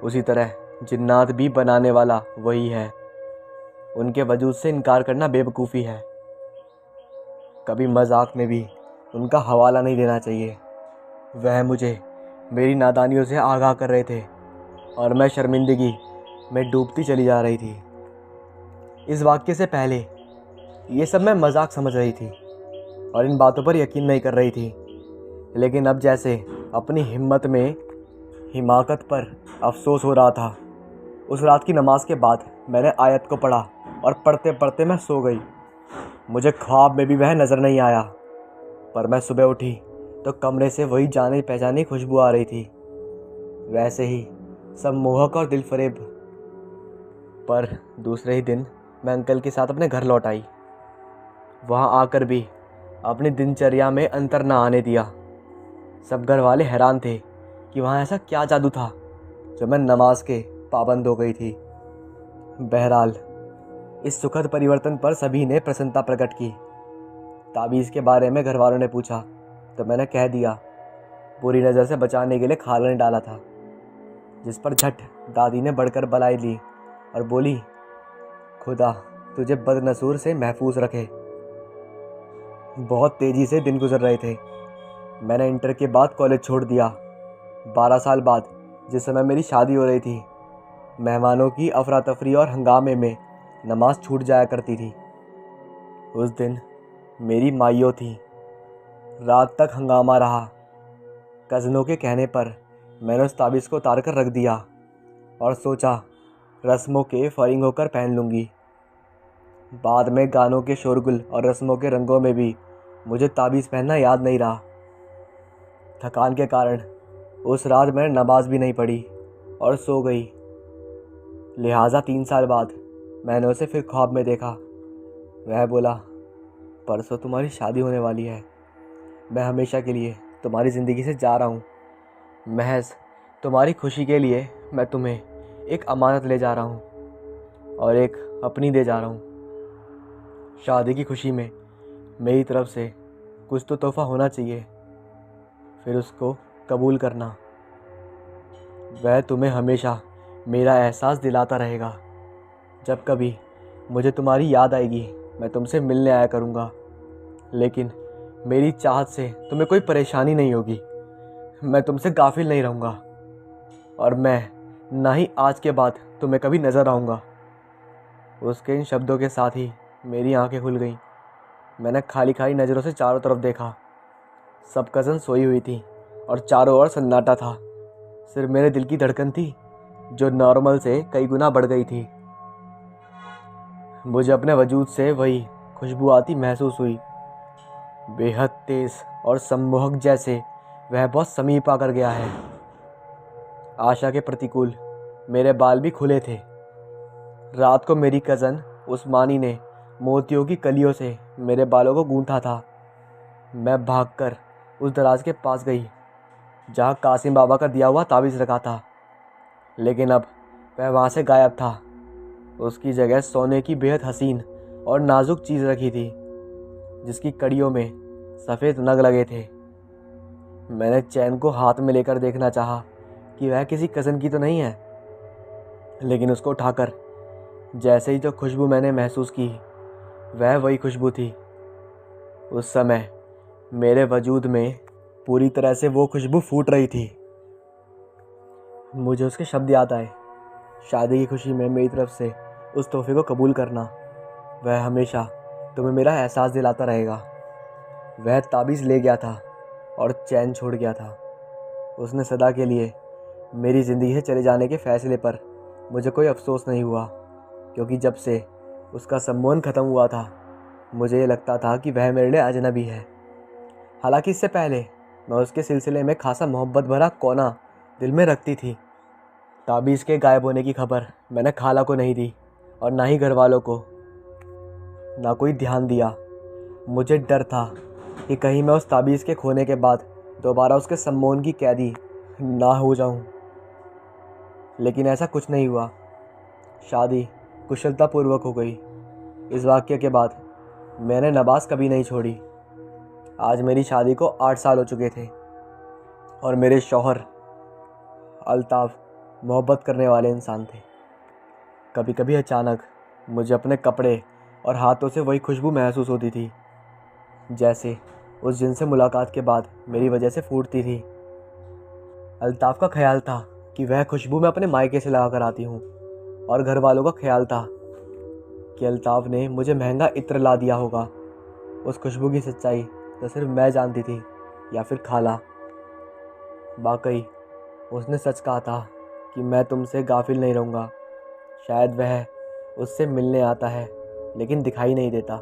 उसी तरह जिन्नात भी बनाने वाला वही है। उनके वजूद से इनकार करना बेवकूफ़ी है। कभी मजाक में भी उनका हवाला नहीं देना चाहिए। वह मुझे मेरी नादानियों से आगाह कर रहे थे और मैं शर्मिंदगी में डूबती चली जा रही थी। इस वाक़ये से पहले ये सब मैं मजाक समझ रही थी और इन बातों पर यकीन नहीं कर रही थी, लेकिन अब जैसे अपनी हिम्मत में हिमाकत पर अफसोस हो रहा था। उस रात की नमाज के बाद मैंने आयत को पढ़ा और पढ़ते पढ़ते मैं सो गई। मुझे ख्वाब में भी वह नज़र नहीं आया, पर मैं सुबह उठी तो कमरे से वही जानी पहचानी खुशबू आ रही थी, वैसे ही सब मोहक और दिलफरेब। पर दूसरे ही दिन मैं अंकल के साथ अपने घर लौट आई। वहाँ आकर भी अपनी दिनचर्या में अंतर न आने दिया। सब घर वाले हैरान थे कि वहाँ ऐसा क्या जादू था जो मैं नमाज के पाबंद हो गई थी। बहरहाल इस सुखद परिवर्तन पर सभी ने प्रसन्नता प्रकट की। ताबीज़ के बारे में घर वालों ने पूछा तो मैंने कह दिया बुरी नज़र से बचाने के लिए खाला ने डाला था, जिस पर झट दादी ने बढ़कर बलाई ली और बोली, खुदा तुझे बदनसूर से महफूज रखे। बहुत तेज़ी से दिन गुजर रहे थे। मैंने इंटर के बाद कॉलेज छोड़ दिया। 12 साल बाद, जिस समय मेरी शादी हो रही थी, मेहमानों की अफरा तफरी और हंगामे में नमाज छूट जाया करती थी। उस दिन मेरी माइयों थी। रात तक हंगामा रहा। कज़नों के कहने पर मैंने उस ताबीज़ को उतार कर रख दिया और सोचा रस्मों के फरिंग होकर पहन लूँगी। बाद में गानों के शोरगुल और रस्मों के रंगों में भी मुझे ताबीज़ पहनना याद नहीं रहा। थकान के कारण उस रात मैंने नमाज भी नहीं पढ़ी और सो गई। लिहाजा 3 साल बाद मैंने उसे फिर ख्वाब में देखा। वह बोला, परसों तुम्हारी शादी होने वाली है। मैं हमेशा के लिए तुम्हारी ज़िंदगी से जा रहा हूँ। महज तुम्हारी खुशी के लिए मैं तुम्हें एक अमानत ले जा रहा हूँ और एक अपनी दे जा रहा हूँ। शादी की खुशी में मेरी तरफ से कुछ तो तोहफ़ा होना चाहिए, फिर उसको कबूल करना। वह तुम्हें हमेशा मेरा एहसास दिलाता रहेगा। जब कभी मुझे तुम्हारी याद आएगी मैं तुमसे मिलने आया करूँगा, लेकिन मेरी चाहत से तुम्हें कोई परेशानी नहीं होगी। मैं तुमसे गाफिल नहीं रहूँगा और मैं ना ही आज के बाद तुम्हें कभी नज़र आऊँगा। उसके इन शब्दों के साथ ही मेरी आंखें खुल गईं। मैंने खाली खाली नज़रों से चारों तरफ देखा। सब कज़न सोई हुई थी और चारों ओर सन्नाटा था। सिर्फ मेरे दिल की धड़कन थी जो नॉर्मल से कई गुना बढ़ गई थी। मुझे अपने वजूद से वही खुशबू आती महसूस हुई, बेहद तेज़ और सम्मोहक, जैसे वह बहुत समीप आकर गया है। आशा के प्रतिकूल मेरे बाल भी खुले थे। रात को मेरी कज़न उस्मानी ने मोतियों की कलियों से मेरे बालों को गूंथा था। मैं भागकर उस दराज के पास गई जहाँ कासिम बाबा का दिया हुआ ताबीज़ रखा था, लेकिन अब वह वहाँ से गायब था। उसकी जगह सोने की बेहद हसीन और नाजुक चीज़ रखी थी जिसकी कड़ियों में सफ़ेद नग लगे थे। मैंने चैन को हाथ में लेकर देखना चाहा कि वह किसी कज़न की तो नहीं है, लेकिन उसको उठाकर जैसे ही जो खुशबू मैंने महसूस की वह वही खुशबू थी। उस समय मेरे वजूद में पूरी तरह से वो खुशबू फूट रही थी। मुझे उसके शब्द याद आए, शादी की खुशी में मेरी तरफ से उस तोहफे को कबूल करना। वह हमेशा तुम्हें मेरा एहसास दिलाता रहेगा। वह ताबीज़ ले गया था और चैन छोड़ गया था। उसने सदा के लिए मेरी ज़िंदगी से चले जाने के फ़ैसले पर मुझे कोई अफसोस नहीं हुआ, क्योंकि जब से उसका सम्मोहन ख़त्म हुआ था मुझे ये लगता था कि वह मेरे लिए अजनबी है। हालांकि इससे पहले मैं उसके सिलसिले में खासा मोहब्बत भरा कोना दिल में रखती थी। ताबीज़ के गायब होने की खबर मैंने खाला को नहीं दी और ना ही घर वालों को, ना कोई ध्यान दिया। मुझे डर था कि कहीं मैं उस ताबीज़ के खोने के बाद दोबारा उसके सम्मोहन की कैदी ना हो जाऊं। लेकिन ऐसा कुछ नहीं हुआ। शादी कुशलतापूर्वक हो गई। इस वाक़ये के बाद मैंने नमाज़ कभी नहीं छोड़ी। आज मेरी शादी को 8 साल हो चुके थे और मेरे शौहर अल्ताफ़ मोहब्बत करने वाले इंसान थे। कभी कभी अचानक मुझे अपने कपड़े और हाथों से वही खुशबू महसूस होती थी जैसे उस जिन से मुलाकात के बाद मेरी वजह से फूटती थी। अल्ताफ़ का ख्याल था कि वह खुशबू मैं अपने मायके से लगा कर आती हूँ, और घर वालों का ख्याल था कि अल्ताफ़ ने मुझे महंगा इत्र ला दिया होगा। उस खुशबू की सच्चाई तो सिर्फ मैं जानती थी या फिर खाला। वाकई उसने सच कहा था कि मैं तुमसे गाफिल नहीं रहूँगा। शायद वह उससे मिलने आता है लेकिन दिखाई नहीं देता।